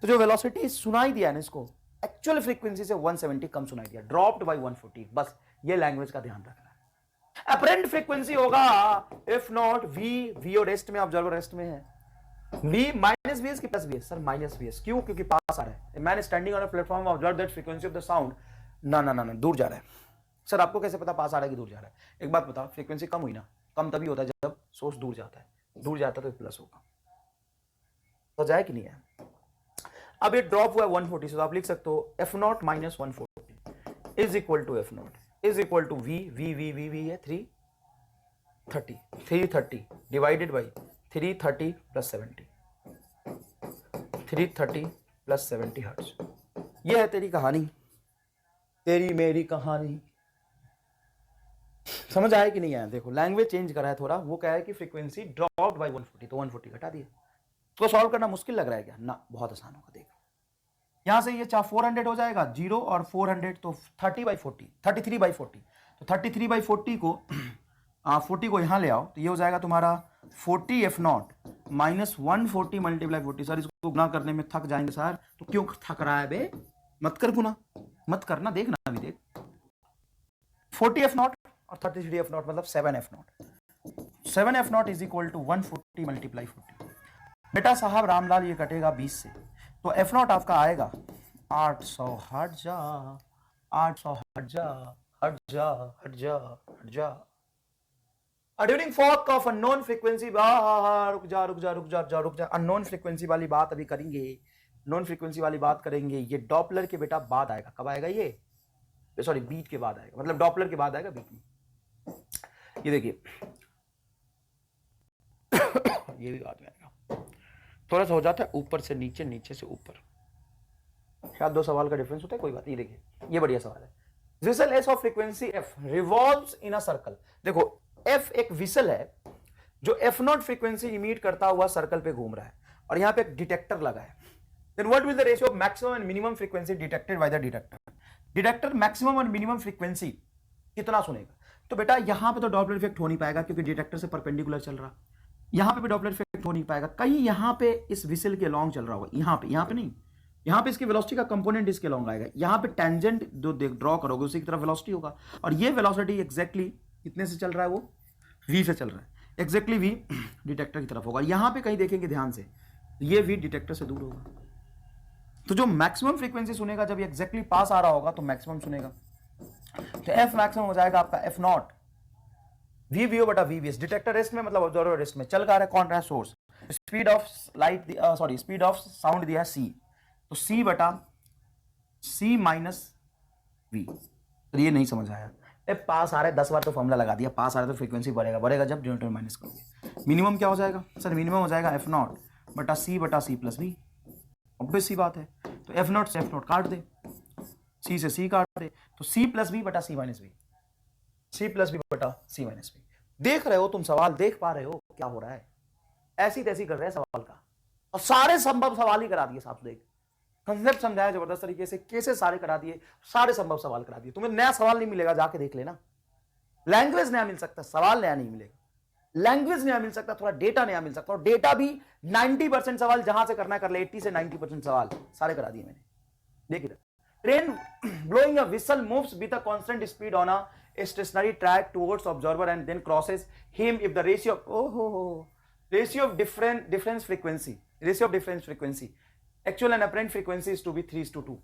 तो जो वेलोसिटी सुनाई दिया ना, इसको एक्चुअल फ्रीक्वेंसी से 170 कम सुनाई दिया, ड्रॉप्ड बाय 140। बस ये लैंग्वेज का ध्यान रखना है। अपरेंट फ्रीक्वेंसी होगा इफ नॉट वी और रेस्ट में, ऑब्जर्वर रेस्ट में है, v माइनस वी एस की plus V S. Sir minus V S क्यों? क्योंकि पास आ रहा है। Man standing on a platform observe that frequency of the sound, ना ना ना ना दूर जा रहा है। सर आपको कैसे पता पास आ रहा है कि दूर जा रहा है? एक बात बताओ, फ्रीक्वेंसी कम हुई ना, कम तभी होता है जब सोर्स दूर जाता है, दूर जाता है तो प्लस होगा। तो जाए कि नहीं है? अब ये ड्रॉप हुआ है 140 से, तो आप लिख सकते हो F naught minus 140 is equal to F naught is equal to V V V V V है 330 divided by 330 plus 70, 330 plus 70 hertz. ये है तेरी कहानी, तेरी मेरी कहानी। समझ आया कि नहीं आया? देखो लैंग्वेज चेंज करा है थोड़ा। वो कह है कि फ्रीक्वेंसी ड्रॉप्ड बाय 140, तो 140 घटा दिए। तो सॉल्व करना मुश्किल लग रहा है क्या? ना, बहुत आसान होगा। देखो यहां से ये 400 हो जाएगा, 0 और 400 तो 30/40, 33/40। तो 33/40 को 40 को यहां ले आओ तो ये हो जाएगा तुम्हारा 40 F naught minus 140 multiply 40। Sir इसको गुना करने में थक जाएंगे सर। तो क्यों थक रहा है बे? मत कर गुना, मत करना, देखना अभी देख। 40 एफ नॉट और 33 एफ नॉट मतलब 7 F naught. 7 F naught is equal to 140 multiply 40। बेटा साहब रामलाल ये कटेगा 20 से, तो एफ नॉट आपका आएगा 800। हट जा 800, हट जा हट जा हट जा हट जा। During fork of unknown frequency, रुक जा रुक जा रुक जा रुक जा। अननोन फ्रीक्वेंसी वाली बात अभी करेंगे, नॉन फ्रीक्वेंसी वाली बात करेंगे। ये डॉपलर के बेटा बाद आएगा। कब आएगा ये? सॉरी बीट के बाद आएगा, मतलब डॉपलर के बाद आएगा बीट में। ये देखिए ये भी बाद में आएगा। थोड़ा सा हो जाता है ऊपर से नीचे, नीचे से ऊपर। शायद दो सवाल का डिफरेंस होता है, कोई बात नहीं। देखिए ये बढ़िया सवाल है। Whistle S of frequency F revolves in a circle. देखो एफ एक विसल है जो एफ नॉट फ्रीक्वेंसी इमिट करता हुआ सर्कल पे घूम रहा है, और यहां पे एक डिटेक्टर लगा है। Then what will the ratio of maximum and minimum frequency detected by the detector? Detector maximum और मिनिमम फ्रीक्वेंसी कितना सुनेगा? तो बेटा यहां पे तो डॉपलर इफेक्ट हो नहीं पाएगा क्योंकि डिटेक्टर से परपेंडिकुलर चल रहा। यहां पे भी डॉपलर इफेक्ट हो नहीं पाएगा। कहीं यहां पे इस विसल के लॉन्ग चल रहा होगा, यहां पे नहीं, यहां पे इसकी वेलोसिटी का कंपोनेंट इसके लॉन्ग आएगा। यहां पे टेंजेंट जो ड्रॉ करोगे उसी की तरफ वेलोसिटी होगा, और ये वेलोसिटी एग्जैक्टली कितने से चल रहा है? वो v से चल रहा है, एग्जैक्टली v डिटेक्टर की तरफ होगा। यहां पे कहीं देखेंगे ध्यान से, ये v डिटेक्टर से दूर होगा। तो जो मैक्सिमम फ्रीक्वेंसी सुनेगा जब ये एग्जैक्टली पास आ रहा होगा तो मैक्सिमम सुनेगा। तो एफ मैक्सिमम हो जाएगा आपका एफ नॉट वी वी बटा V V S. Detector rest में मतलब ऑब्जर्वर रेस्ट में चल रहा है, कौन रहा है? Source. Speed of light sorry speed of sound दिया है c, तो c बटा c माइनस v। तो ये नहीं समझ आया। पास आ रहा है 10 बार तो फॉर्मूला लगा दिया। पास आ रहा है तो फ्रीक्वेंसी बढ़ेगा जब डिनोमिनेटर माइनस करोगे। मिनिमम क्या हो जाएगा? सर मिनिमम हो जाएगा एफ नॉट बटा c प्लस v। ऑब्वियस सी बात है। तो एफ नॉट से एफ नॉट काट दे, c से c काट दे, तो c प्लस v बटा c minus v, c plus v बटा c माइनस v। देख रहे हो तुम सवाल? देख पा रहे हो क्या हो रहा है? ऐसी तैसी कर रहे हैं सवाल का, और सारे संभव सवाल ही करा दिए साहब। देख कंसेप्ट समझाया जबरदस्त तरीके से, केसेस सारे करा दिए, सारे संभव सवाल करा दिए। तुम्हें नया सवाल नहीं मिलेगा, जाके देख लेना। लैंग्वेज नया मिल सकता, सवाल नया नहीं मिलेगा। लैंग्वेज नया मिल सकता, थोड़ा डेटा नया मिल सकता, और डेटा भी 90% सवाल जहां से करना कर ले। 80 से 90% सवाल सारे करा दिए मैंने। देखिए train blowing a whistle moves with a constant speed on a stationary track towards observer and then crosses him if the ratio of difference frequency actual and apparent frequency is to be 3:2.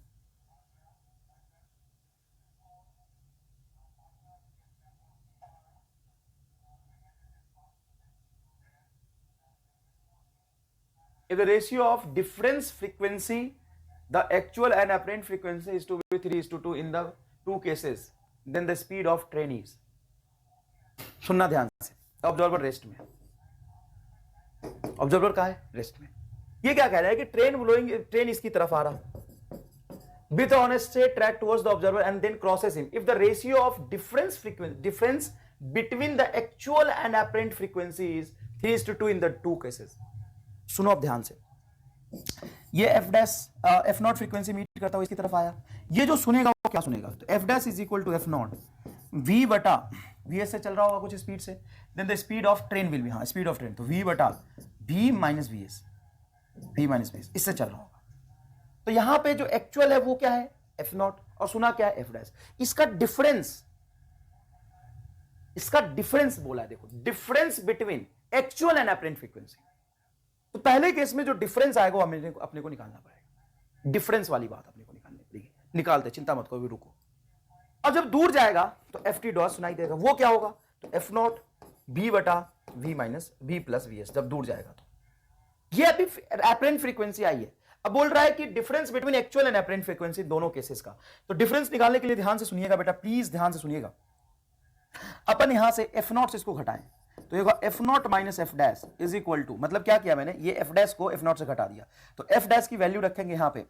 If the ratio of difference frequency, the actual and apparent frequency is to be 3:2 in the two cases, then the speed of train is. सुनना ध्यान से। ऑब्जर्वर रेस्ट में, ऑब्जर्वर कहाँ है? रेस्ट में। ये क्या कह रहा है कि ट्रेन इसकी तरफ आ रहा with on a straight track towards the observer and then crosses him if the ratio of difference between the actual and apparent frequency is 3:2 in the two cases. सुनो अब ध्यान से। ये एफ नॉट फ्रीक्वेंसी मीट करता हुआ इसकी तरफ आया। ये जो सुनेगा वो क्या सुनेगा? तो F dash is equal to F naught v बटा vs से चल रहा होगा कुछ स्पीड से, then the speed of train will be, हाँ स्पीड ऑफ ट्रेन, तो v बटा v माइनस vs इससे चल रहा होगा। तो यहां पे जो एक्चुअल है वो क्या है, एफ नॉट, और सुना क्या है, एफ डैश। इसका डिफरेंस बोला है, देखो difference between actual and apparent frequency. तो पहले केस में जो डिफरेंस आएगा वो अपने को निकालना पड़ेगा, डिफरेंस वाली बात अपने को निकालनी पड़ेगी, निकालते, चिंता मत करो, भी रुको। और जब दूर जाएगा तो एफ टी डॉट सुनाई देगा, वो क्या होगा, तो एफ नॉट बी बटा V minus V plus V S, जब दूर जाएगा तो। ये अभी अपरेंट फ्रीक्वेंसी आई है। अब बोल रहा है कि difference between actual and apparent frequency दोनों केसेस का। तो डिफरेंस निकालने के लिए ध्यान से सुनिएगा बेटा, प्लीज ध्यान से सुनिएगा। अपन यहां से एफ नॉट से इसको घटाएं, तो ये होगा F naught minus F dash is equal to, मतलब क्या किया मैंने, ये एफ डैश को एफ नॉट से घटा दिया, तो एफ डैश की वैल्यू रखेंगे यहां पे,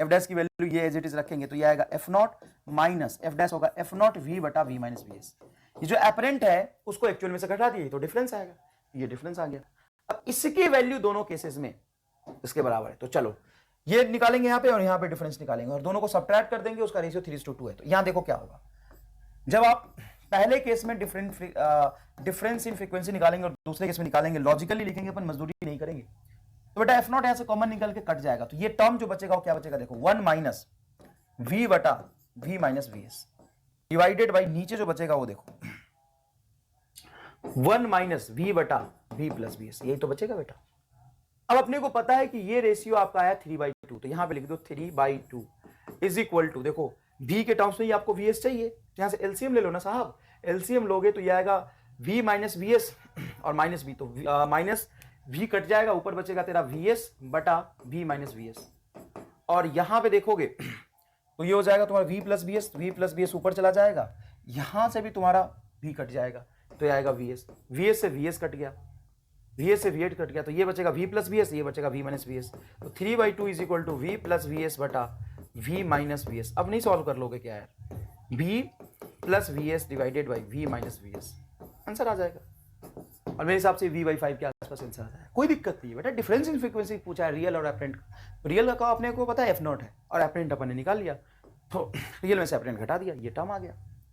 एफ डैश की वैल्यू ये एज इट इज रखेंगे, तो ये आएगा F naught minus F dash होगा एफ नॉट वी बटा वी माइनस वी एस। ये जो अपरेंट है उसको एक्चुअल में से घटा दिए, तो डिफरेंस आएगा, ये डिफरेंस आ गया। अब इसकी वैल्यू दोनों केसेस में इसके बराबर है, तो चलो ये निकालेंगे यहां पे और यहां पे डिफरेंस निकालेंगे और दोनों को सबट्रैक्ट कर देंगे, उसका रेशियो 3:2 है। तो यहां देखो क्या होगा, जब आप पहले केस में डिफरेंस इन फ्रीक्वेंसी निकालेंगे और दूसरे केस में निकालेंगे, लॉजिकली लिखेंगे, अपन मजदूरी नहीं करेंगे। तो बेटा एफ नॉट यहां से कॉमन निकल के कट जाएगा, तो ये टर्म जो बचेगा वो क्या बचेगा, देखो 1 माइनस वी बटा V minus V S divided by नीचे जो बचेगा वो देखो 1 माइनस वी बटा वी प्लस वी एस, यही तो बचेगा बेटा। अब अपने को पता है कि ये रेशियो आपका आया 3/2, तो यहां पे लिख दो 3/2 इज इक्वल टू, देखो v के टर्म्स में ये आपको vs चाहिए, तो यहां से एलसीएम ले लो ना साहब, एलसीएम लोगे तो ये आएगा v माइनस वी एस और माइनस v, तो माइनस v कट जाएगा, ऊपर बचेगा तेरा vs बटा v माइनस वी एस, और यहां पे देखोगे तो ये हो जाएगा तुम्हारा v प्लस वी एस ऊपर चला जाएगा, यहां से भी तुम्हारा v कट जाएगा, तो ये आएगा vs से vs कट गया, vs से v8 कट गया, तो ये बचेगा v प्लस वी एस, ये बचेगा v माइनस वी एस, तो 3/2 is equal to v plus V S बटा v माइनस वी एस। अब नहीं सॉल्व कर लोगे क्या यार, v plus V S divided by v minus V S, answer आ जाएगा, और मेरे हिसाब से v/5 के आसपास आंसर आ जाएगा, कोई दिक्कत नहीं है बेटा। डिफरेंस इन फ्रीक्वेंसी पूछा है, रियल और अपरेंट, रियल का अपने को पता है एफ नॉट है और अपरेंट अपन ने निकाल लिया, तो रियल में से अपरेंट घटा दिया, ये टर्म आ गया,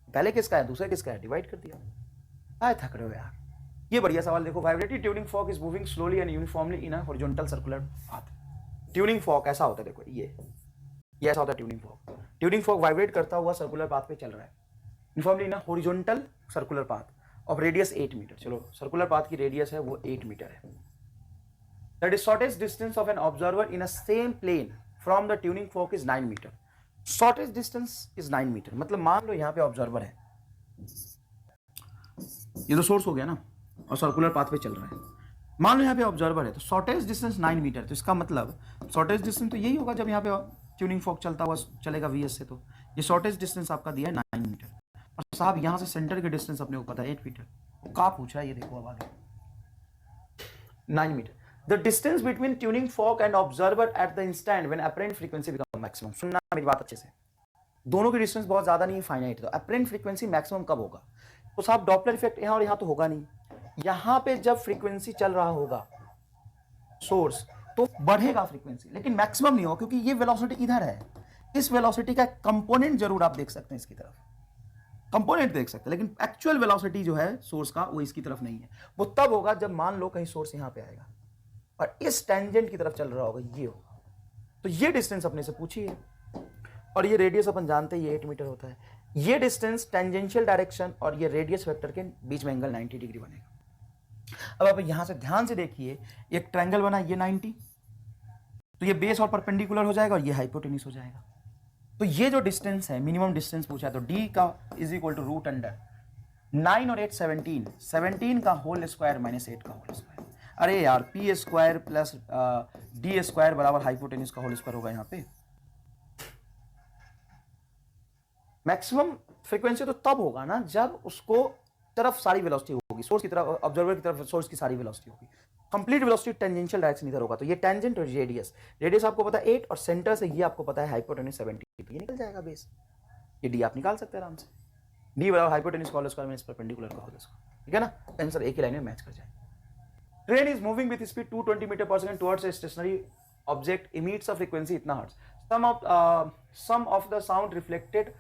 पहले किसका है दूसरे किसका है, डिवाइड कर दिया। आए थक रहे हो यार, ये बढ़िया सवाल देखो, vibratory tuning fork is moving slowly and uniformly in a horizontal circular path. Tuning fork ऐसा होता है, देखो ये ऐसा होता है tuning fork. Tuning fork vibrate करता हुआ सर्कुलर पाथ पे चल रहा है, uniformly in a horizontal circular path of radius 8 metre. चलो सर्कुलर पाथ की रेडियस है वो 8 मीटर है। That is shortest distance of an observer in a same plane from the tuning fork is 9 metre. Shortest distance is 9 metre, मतलब मान लो यहाँ पे ऑब्जर्वर है, ये तो सोर्स हो गया ना और सर्कुलर पाथ पे चल रहा है, मान लो यहाँ पे ऑब्जर्वर है, तो शॉर्टेस्ट डिस्टेंस 9 मीटर, तो इसका मतलब शॉर्टेस्ट डिस्टेंस तो यही होगा जब यहाँ पे ट्यूनिंग फॉर्क चलता हुआ चलेगा वीएस से, तो ये शॉर्टेस्ट डिस्टेंस आपका दिया है 9 मीटर, और साहब यहाँ से सेंटर के डिस्टेंस अपने को पता है 8 मीटर, क्या पूछ रहा है ये देखो अब आगे 9 metre. The distance between tuning fork and observer at the instant when apparent frequency become maximum. सुनना मेरी बात अच्छे से, दोनों की डिस्टेंस बहुत ज्यादा नहीं है, फाइनाइट है, तो अपरेंट फ्रीक्वेंसी मैक्सिमम कब होगा, तो साहब डॉपलर इफेक्ट यहाँ और यहाँ तो होगा नहीं, यहाँ पे जब फ्रीक्वेंसी चल रहा होगा सोर्स तो बढ़ेगा फ्रीक्वेंसी, लेकिन मैक्सिमम नहीं होगा, क्योंकि ये वेलोसिटी इधर है, इस वेलोसिटी का कंपोनेंट जरूर आप देख सकते हैं, इसकी तरफ कंपोनेंट देख सकते हैं, लेकिन एक्चुअल वेलोसिटी जो है सोर्स का वो इसकी तरफ नहीं है। वो तब होगा जब मान लो कहीं सोर्स यहाँ पे आएगा और इस टेंजेंट की तरफ चल रहा होगा, ये होगा, तो ये डिस्टेंस अपने से पूछी है, और ये रेडियस अपन जानते हैं ये 8 मीटर होता है, ये डिस्टेंस टेंजेंशियल डायरेक्शन और ये रेडियस वेक्टर के बीच में एंगल 90 डिग्री बनेगा। अब आप यहां से ध्यान से देखिए, एक ट्रायंगल बना, ये 90, तो ये बेस और परपेंडिकुलर हो जाएगा और ये हाइपोटेन्यूज हो जाएगा, तो ये जो डिस्टेंस है मिनिमम डिस्टेंस पूछा है, तो d का is equal to root under 9 और 8 17 का होल स्क्वायर माइनस 8 का होल स्क्वायर। अरे यार P square plus D square बराबर हाइपोटेन्यूज का होल स्क्वायर होगा। यहाँ पे मैक्सिमम फ्रीक्वेंसी तो तब होगा ना जब उसको तरफ सारी वेलोसिटी होगी, सोर्स की तरफ, ऑब्जर्वर की तरफ सोर्स की सारी वेलोसिटी होगी, कंप्लीट वेलोसिटी टेंजेंशियल डायरेक्शन इधर होगा, तो ये टेंजेंट और रेडियस आपको पता है 8 और सेंटर से ये आपको पता है हाइपोटेन्यूज 70, तो ये निकल जाएगा बेस, ये डी आप निकाल सकते हैं आराम से, डी बराबर हाइपोटेन्यूज का होल स्क्वायर माइनस परपेंडिकुलर का होल स्क्वायर, ठीक है ना, आंसर एक ही लाइन में मैच कर जाएगा। Train is moving with speed 220 meter per second towards a stationary object, emits a frequency इतना hertz, some of the sound reflected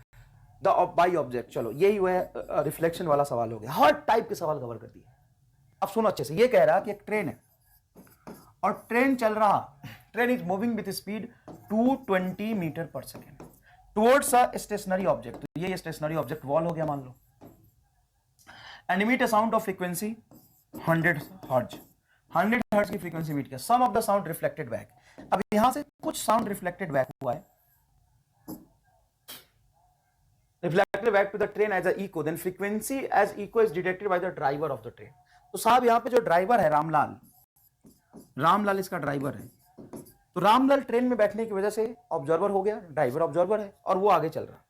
the by object. चलो यही हुआ है, रिफ्लेक्शन वाला सवाल हो गया। हर टाइप के सवाल कवर कर दिए। अब सुनो अच्छे से, ये कह रहा कि एक ट्रेन है और ट्रेन चल रहा, train is moving with speed 220 meter per second towards a stationary object. तो ये स्टेशनरी ऑब्जेक्ट वॉल हो गया मान लो, and emit a sound of frequency 100 hertz. 100 hertz की फ्रीक्वेंसी मीट किया। Some of the sound reflected back. अब यहां से कुछ साउंड रिफ्लेक्टेड बैक हुआ है, reflected back to the train as a echo, then frequency as echo is detected by the driver of the train। तो साहब यहां पे जो ड्राइवर है रामलाल, रामलाल इसका ड्राइवर है। तो रामलाल ट्रेन में बैठने की वजह से ऑब्जर्वर हो गया, ड्राइवर ऑब्जर्वर है और वो आगे चल रहा।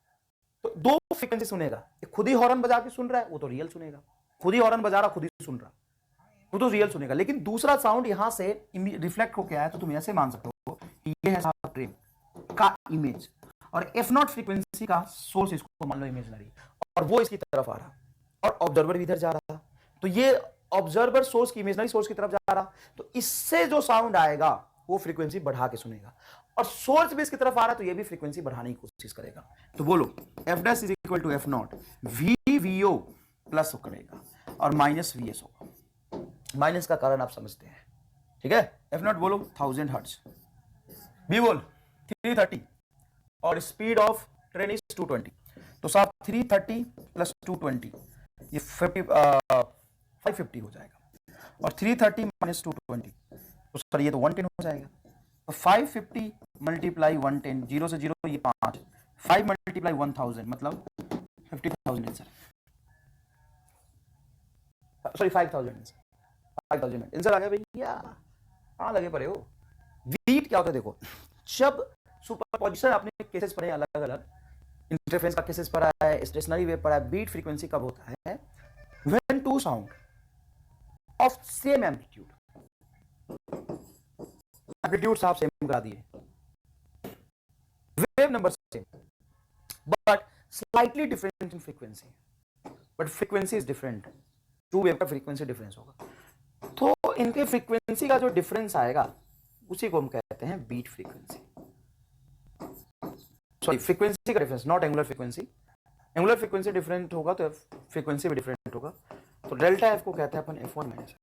तो दो फ्रीक्वेंसी सुनेगा, खुद ही हॉर्न बजा के सुन रहा है वो तो रियल सुनेगा, खुद ही हॉर्न बजा रहा खुद ही सुन रहा वो तो रियल सुनेगा। लेकिन दूसरा साउंड यहां से रिफ्लेक्ट होकर आया, तो तुम ऐसे मान सकते हो ये है साहब ट्रेन का इमेज, और एफ नॉट फ्रीक्वेंसी का सोर्स इसको मान लो इमेजिनरी, और वो इसकी तरफ आ रहा और ऑब्जर्वर भी इधर जा रहा। तो ये ऑब्जर्वर सोर्स की इमेजिनरी सोर्स की तरफ जा रहा, तो इससे जो साउंड आएगा वो फ्रीक्वेंसी बढ़ा के सुनेगा, और सोर्स भी इसकी तरफ आ रहा तो ये भी फ्रीक्वेंसी बढ़ाने की कोशिश करेगा। तो बोलो F dash is equal to F naught V V O plus करेगा और माइनस वी एस होगा। माइनस का कारण आप समझते हैं, ठीक है। एफ नॉट बोलो 1000 हर्ट्ज, वी बोल 330 और स्पीड ऑफ ट्रेन इज 220। तो साहब 330 प्लस 220 ये 550 हो जाएगा, और 330 माइनस 220 तो सर ये तो 110 हो जाएगा। तो 550 मल्टीप्लाई 110, 0 से 0 ये 5, 5 मल्टीप्लाई 1000 मतलब 50,000 आंसर, सॉरी 5,000 आंसर, 5,000 आंसर आ गया भैया। कहाँ लगे पड़े हो। बीट क्या होता है देखो, जब सुपरपोजिशन आपने केसेस पढ़े अलग अलग, इंटरफेरेंस का केसेस पढ़ा है, स्टेशनरी वेव पढ़ा है, बीट फ्रीक्वेंसी कब होता है, when two sound of same amplitude, amplitude साहब सेम करा दिए, wave number same but slightly different in frequency, but frequency is different, two wave का फ्रीक्वेंसी डिफरेंस होगा। तो इनके फ्रीक्वेंसी का जो डिफरेंस आएगा उसी को हम कहते हैं बीट फ्रीक्वेंसी। सॉरी फ्रीक्वेंसी का difference, not angular frequency. Angular frequency different होगा तो फ्रीक्वेंसी भी डिफरेंट होगा। तो डेल्टा एफ को कहते हैं अपन F1 माइनस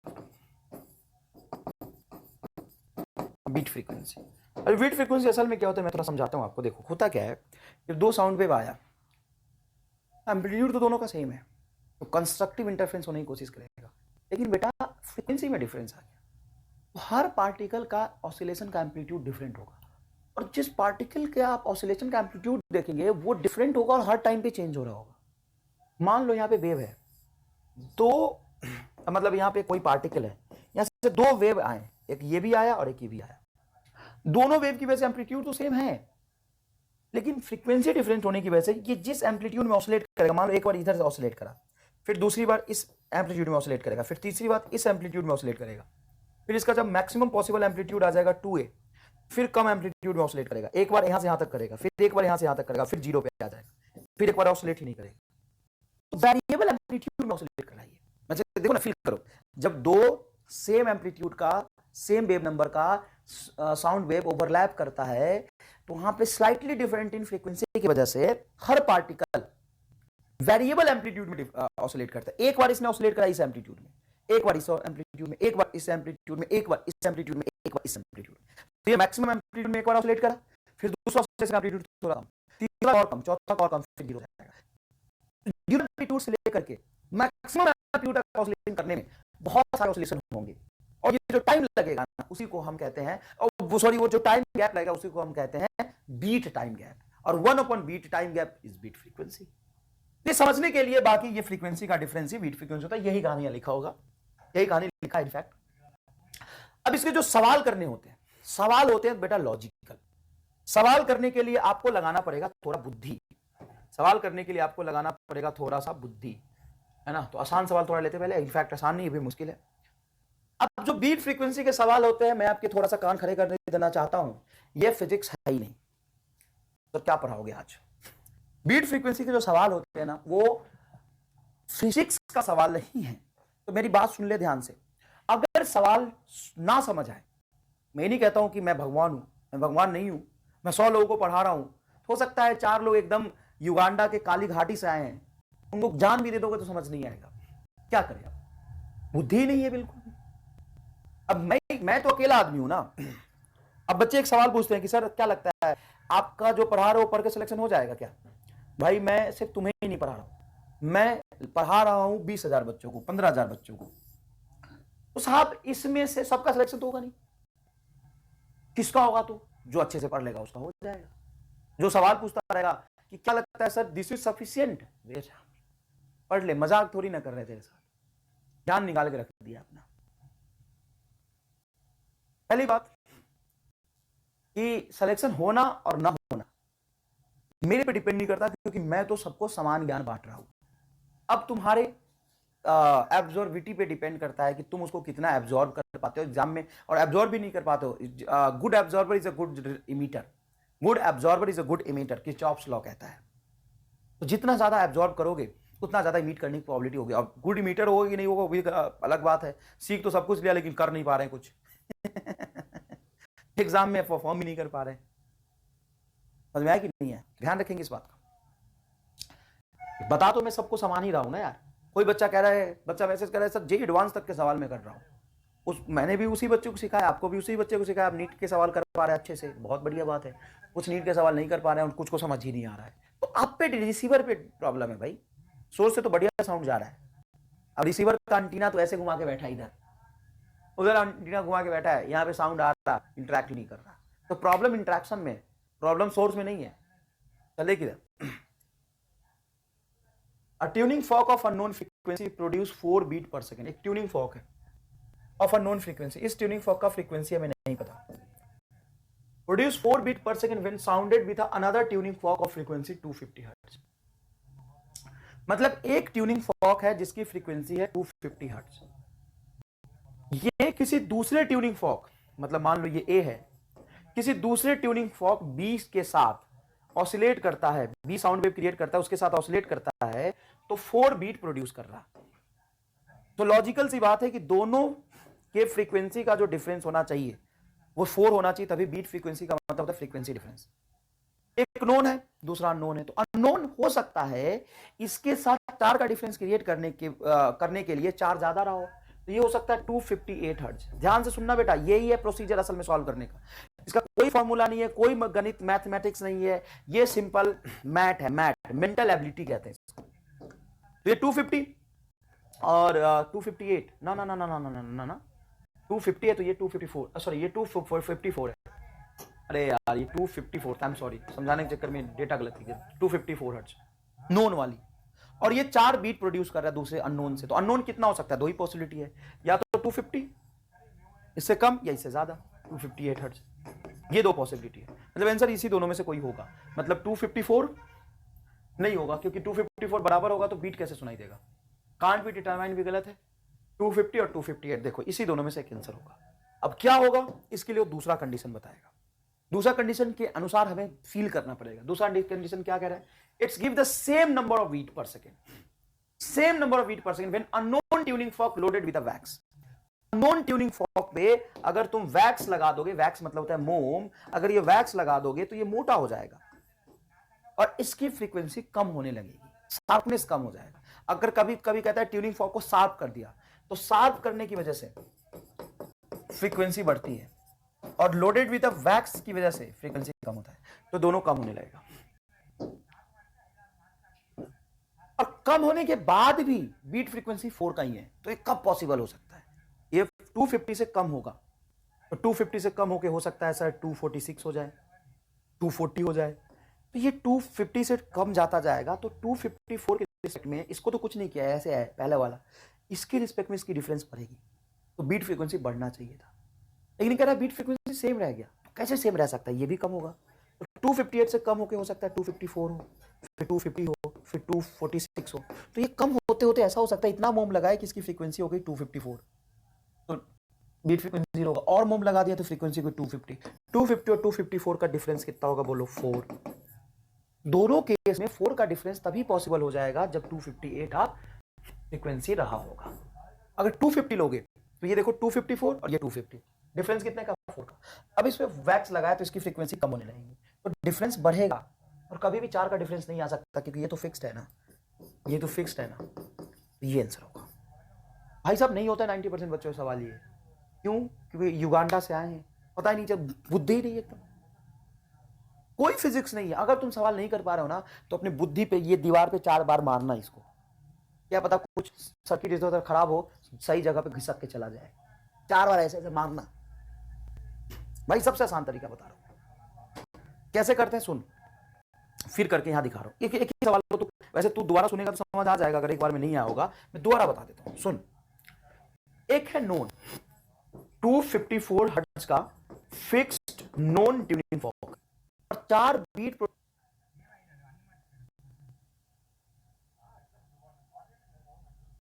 बीट फ्रीक्वेंसी। अभी बीट फ्रीक्वेंसी असल में क्या होता है मैं थोड़ा समझाता हूं आपको। देखो होता क्या है, जब दो साउंड वेव आया, एम्पलीट्यूड तो दोनों का सेम है, तो कंस्ट्रक्टिव इंटरफेरेंस होने की कोशिश करेगा, लेकिन बेटा फ्रीक्वेंसी में डिफरेंस आ गया, तो हर पार्टिकल का ऑसिलेशन का एम्पलीट्यूड डिफरेंट होगा, और जिस पार्टिकल के आप ऑसिलेशन का एम्पलीट्यूड देखेंगे वो डिफरेंट होगा और हर टाइम पे चेंज हो रहा होगा। मान लो यहाँ पे वेव है, दो मतलब यहाँ पे कोई पार्टिकल है, यहाँ से दो वेव आए, एक ये भी आया और एक ये भी आया, दोनों वेव की वजह से एम्पलीट्यूड तो सेम है, लेकिन फ्रीक्वेंसी डिफरेंट होने की वजह से ये जिस एम्पलीट्यूड में ऑसिलेट करेगा, मान लो एक बार इधर से ऑसिलेट करा, फिर दूसरी बार इस एम्पलीट्यूड में ऑसिलेट करेगा, फिर तीसरी बार इस एम्पलीट्यूड में ऑसिलेट करेगा, फिर इसका जब मैक्सिमम पॉसिबल एम्पलीट्यूड आ जाएगा 2a, फिर कम एम्पलीट्यूड में ऑसिलेट करेगा, एक बार यहां से यहां तक करेगा, फिर एक बार यहां से यहां तक करेगा, फिर 0 पे आ जाएगा, फिर एक बार ऑसिलेट ही नहीं करेगा। तो वेरिएबल एम्पलीट्यूड में ऑसिलेट करना है। मतलब देखो ना, फील करो, जब दो सेम एम्पलीट्यूड का सेम वेव नंबर का साउंड वेव ओवरलैप करता है, तो वहां पे स्लाइटली डिफरेंट इन फ्रीक्वेंसी की वजह से हर पार्टिकल वेरिएबल एम्पलीट्यूड में ऑसिलेट करता है। एक बार इसने ऑसिलेट करा इस एम्पलीट्यूड में, एक बार इस एम्पलीट्यूड में, एक बार इस एम्पलीट्यूड में, एक बार इस एम्पलीट्यूड में, एक बार इस एम्पलीट्यूड में, तो ये मैक्सिमम एम्पलीट्यूड में एक बार ऑसिलेट करा, फिर दूसरा ऑसिलेशन एम्पलीट्यूड थोड़ा कम, तीसरा और कम, चौथा और कम, फिर 0 हो जाएगा। जीरो एम्पलीट्यूड से लेकर के मैक्सिमम एम्पलीट्यूड तक ऑसिलेशन करने में बहुत सारे ऑसिलेशन होंगे, और ये जो टाइम लगेगा ना उसी को हम कहते हैं, और सॉरी वो जो टाइम गैप लगेगा उसी को हम कहते हैं बीट टाइम गैप, और 1 beat time gap is beat frequency. ये समझने के लिए बाकी ये फ्रीक्वेंसी का डिफरेंस ही बीट फ्रीक्वेंसी होता है, यही कहानियां लिखा होगा, यही कहानी लिखा है इनफैक्ट। अब इसके जो सवाल करने होते हैं, सवाल होते हैं बेटा लॉजिकल। सवाल करने के लिए आपको लगाना पड़ेगा थोड़ा बुद्धि, सवाल करने के लिए आपको लगाना पड़ेगा थोड़ा सा बुद्धि, है ना। तो आसान सवाल थोड़ा लेते पहले, इनफैक्ट आसान नहीं, ये भी मुश्किल है। अब जो बीट फ्रीक्वेंसी के सवाल होते हैं, मैं आपके थोड़ा सा कान खड़े करने देना चाहता हूं, ये फिजिक्स है ही नहीं, तो क्या पढ़ाओगे आज। बीट फ्रीक्वेंसी के जो सवाल होते हैं ना, वो फिजिक्स का सवाल नहीं है। तो मेरी बात सुन ले ध्यान से, अगर सवाल ना समझ आए, मैं नहीं कहता हूं कि मैं भगवान हूं, मैं भगवान नहीं हूं, मैं 100 लोगों को पढ़ा रहा हूं, हो सकता है 4 लोग एकदम युगांडा के काली घाटी से आए हैं, उनको जान भी दे दोगे तो समझ नहीं आएगा। क्या करें आप, बुद्धि नहीं है बिल्कुल। अब मैं तो अकेला आदमी हूं ना। अब बच्चे एक सवाल पूछते हैं कि सर क्या लगता है आपका जो पढ़ा रहे हो पढ़ के सिलेक्शन हो जाएगा क्या? भाई मैं सिर्फ तुम्हें ही नहीं पढ़ा रहा हूं, मैं पढ़ा रहा हूं 20,000 बच्चों को, 15,000 बच्चों को। तो साहब इसमें से सबका सिलेक्शन तो होगा नहीं। किसका होगा? तो जो अच्छे से पढ़ लेगा उसका हो जाएगा। जो सवाल पूछता रहेगा कि क्या लगता है सर दिस इज सफिशिएंट, पढ़ ले, मजाक थोड़ी ना कर रहे थे साथ, जान निकाल के रख दिया अपना। पहली बात कि सिलेक्शन होना और ना होना मेरे पे डिपेंड नहीं करता, क्योंकि मैं तो सबको समान ज्ञान बांट रहा हूं। अब तुम्हारे एब्जॉर्बिटी पे डिपेंड करता है कि तुम उसको कितना एब्जॉर्ब कर पाते हो एग्जाम में, और एब्जॉर्ब भी नहीं कर पाते हो। Good absorber is a good emitter, good absorber is a good emitter, Kirchhoff's law कहता है। तो जितना ज्यादा एब्जॉर्ब करोगे उतना ज्यादा इमीट करने की प्रोबेबिलिटी होगी। अब गुड इमीटर होगा कि नहीं होगा वो भी अलग बात है। सीख तो सब कुछ लिया लेकिन कर नहीं पा रहे हैं कुछ। एग्जाम में परफॉर्म भी नहीं कर पा रहे हैं। समझ में आया कि नहीं है? ध्यान रखेंगे इस बात का। बता तो मैं सबको समान ही रहा हूं ना यार। कोई बच्चा कह रहा है, बच्चा मैसेज कर रहा है सर जेईई एडवांस तक के सवाल मैं कर रहा हूं, मैंने भी उसी बच्चे को सिखाया, आपको भी उसी बच्चे को सिखाया। आप नीट के सवाल कर पा रहे हैं अच्छे से, बहुत बढ़िया बात है। कुछ नीट के सवाल नहीं कर पा रहे हैं और कुछ को समझ ही नहीं आ रहा है, तो आप पे रिसीवर पे प्रॉब्लम है भाई। सोर्स से तो बढ़िया साउंड जा रहा है, अब रिसीवर का एंटीना तो ऐसे घुमा के बैठा, इधर उधर एंटीना घुमा के बैठा है, यहाँ पे साउंड आ रहा, इंटरेक्ट नहीं कर रहा। तो प्रॉब्लम इंटरेक्शन में, प्रॉब्लम सोर्स में नहीं है। चले किधर? A tuning fork of unknown frequency produce 4 beat per second। एक ट्यूनिंग फॉर्क है ऑफ अननोन फ्रीक्वेंसी। इस ट्यूनिंग फॉर्क का फ्रीक्वेंसी हमें नहीं पता। प्रोड्यूस 4 बीट पर second when sounded with another tuning fork of frequency 250 hertz. मतलब एक ट्यूनिंग फॉर्क है जिसकी फ्रीक्वेंसी है 250 हर्ट्ज। ये किसी दूसरे ट्यूनिंग फॉर्क, मतलब मान लो ये ए है, किसी दूसरे ट्यूनिंग फॉर्क बी के साथ ऑसिलेट करता है, बी साउंड वेव क्रिएट करता है, उसके साथ ऑसिलेट करता है, तो 4 बीट प्रोड्यूस कर रहा। तो लॉजिकल सी बात है कि दोनों के फ्रीक्वेंसी का जो डिफरेंस होना चाहिए वो 4 होना चाहिए, तभी बीट फ्रीक्वेंसी का मतलब होता है फ्रीक्वेंसी डिफरेंस। एक नोन है, दूसरा अननोन है, तो अननोन हो सकता है इसके साथ 4 का डिफरेंस क्रिएट करने के लिए 4 ज्यादा रहा हो, तो ये हो सकता है 258 हर्ट्ज। ध्यान से सुनना बेटा, यही है प्रोसीजर असल में सॉल्व करने का। इसका कोई फॉर्मूला नहीं है, कोई गणित मैथमेटिक्स नहीं है, ये सिंपल मैथ है, मैथ मेंटल एबिलिटी कहते हैं इसको। तो ये 250 और 258 ना ना ना ना ना ना ना ना 250 है, तो ये 254, सॉरी ये 254 है। अरे यार ये 254, आई एम सॉरी, समझाने के चक्कर में डेटा गलत लिखा, 254 हर्ट्ज नोन वाली। और ये 4 बीट प्रोड्यूस कर रहा है दूसरे अननोन से। तो अननोन कितना हो सकता है? 2 ही पॉसिबिलिटी है, या तो 250 इससे कम या इससे ज्यादा 258 हर्ट्ज, ये 2 पॉसिबिलिटी है। मतलब आंसर इसी दोनों में से कोई होगा। मतलब 254 नहीं होगा, क्योंकि 254 बराबर होगा तो बीट कैसे सुनाई देगा? कांट बी डिटरमाइन भी गलत है। 250 और 258 देखो इसी दोनों में से एक आंसर होगा। अब क्या होगा इसके लिए वो दूसरा कंडीशन बताएगा। दूसरा कंडीशन के अनुसार हमें फील करना पड़ेगा। दूसरा कंडीशन क्या कह रहा है? It's give the same number of beat per second, same number of beat per second when unknown tuning fork loaded with a wax. Unknown tuning fork पे अगर तुम वैक्स लगा दोगे, वैक्स मतलब होता है मोम, अगर ये वैक्स लगा दोगे तो ये मोटा हो जाएगा और इसकी फ्रीक्वेंसी कम होने लगेगी, शार्पनेस कम हो जाएगा। अगर कभी कभी कहता है ट्यूनिंग फॉर्क को शार्प कर दिया, तो शार्प करने की वजह से फ्रीक्वेंसी बढ़ती है और लोडेड विद वैक्स की वजह से फ्रीक्वेंसी कम होता है, तो दोनों कम होने लगेगा। और कम होने के बाद भी बीट फ्रीक्वेंसी 4 का ही है, तो ये कब पॉसिबल हो सकता है? ये 250 से कम होगा, तो 250 से कम होके हो सकता है सर 246 हो जाए, 240 हो जाए। तो ये 250 से कम जाता जाएगा, तो 254 के रिस्पेक्ट में इसको तो कुछ नहीं किया है, ऐसे है पहले वाला, इसके रिस्पेक्ट में इसकी डिफरेंस बढ़ेगी, तो बीट फ्रीक्वेंसी बढ़ना चाहिए था। लेकिन कह रहा है बीट फ्रीक्वेंसी सेम रह गया, तो कैसे सेम रह सकता है? ये भी कम होगा। तो 258 से कम होके हो सकता है 254 हो, फिर 250 हो, फिर 246 हो। तो ये कम होते होते ऐसा हो सकता है इतना मोम लगाए कि इसकी फ्रीक्वेंसी हो गई 254, तो बीट फ्रीक्वेंसी होगा। और मोम लगा दिया तो फ्रीक्वेंसी को 250 और 254 का डिफरेंस कितना होगा? बोलो 4। दोनों केस में 4 का डिफरेंस तभी पॉसिबल हो जाएगा जब 258 आप फ्रीक्वेंसी रहा होगा। अगर 250 लोगे तो ये देखो 254 और ये 250, डिफरेंस कितने का? 4 का। अब इस पे वैक्स लगाया तो इसकी फ्रीक्वेंसी कम होने लगेगी, तो डिफरेंस बढ़ेगा और कभी भी 4 का डिफरेंस नहीं आ सकता क्योंकि ये तो फिक्स्ड है ना, ये तो फिक्स्ड है ना, ये आंसर होगा। भाई साहब नहीं होता है 90% बच्चों का सवाल ये, क्यों? क्योंकि युगांडा से आए हैं, पता ही नहीं चल, बुद्धि ही नहीं है एकदम, कोई फिजिक्स नहीं है। अगर तुम सवाल नहीं कर पा रहे हो ना तो अपनी बुद्धि पे ये दीवार पे 4 बार मारना इसको, क्या पता कुछ सर्किट इधर उधर खराब हो, सही जगह पे घिसक के चला जाए। 4 बार ऐसे ऐसे मारना भाई, सबसे आसान तरीका बता रहा हूं कैसे करते हैं, सुन फिर करके यहां दिखा रहा हूं। एक ही सवाल को तो वैसे तू दोबारा सुनेगा तो समझ आ जाएगा, अगर एक बार में नहीं आया होगा मैं दोबारा बता देता हूं, सुन। एक है नोन 254 हर्ट्ज का फिक्स्ड नॉन ट्यूनिंग फॉर्क और 4 बीट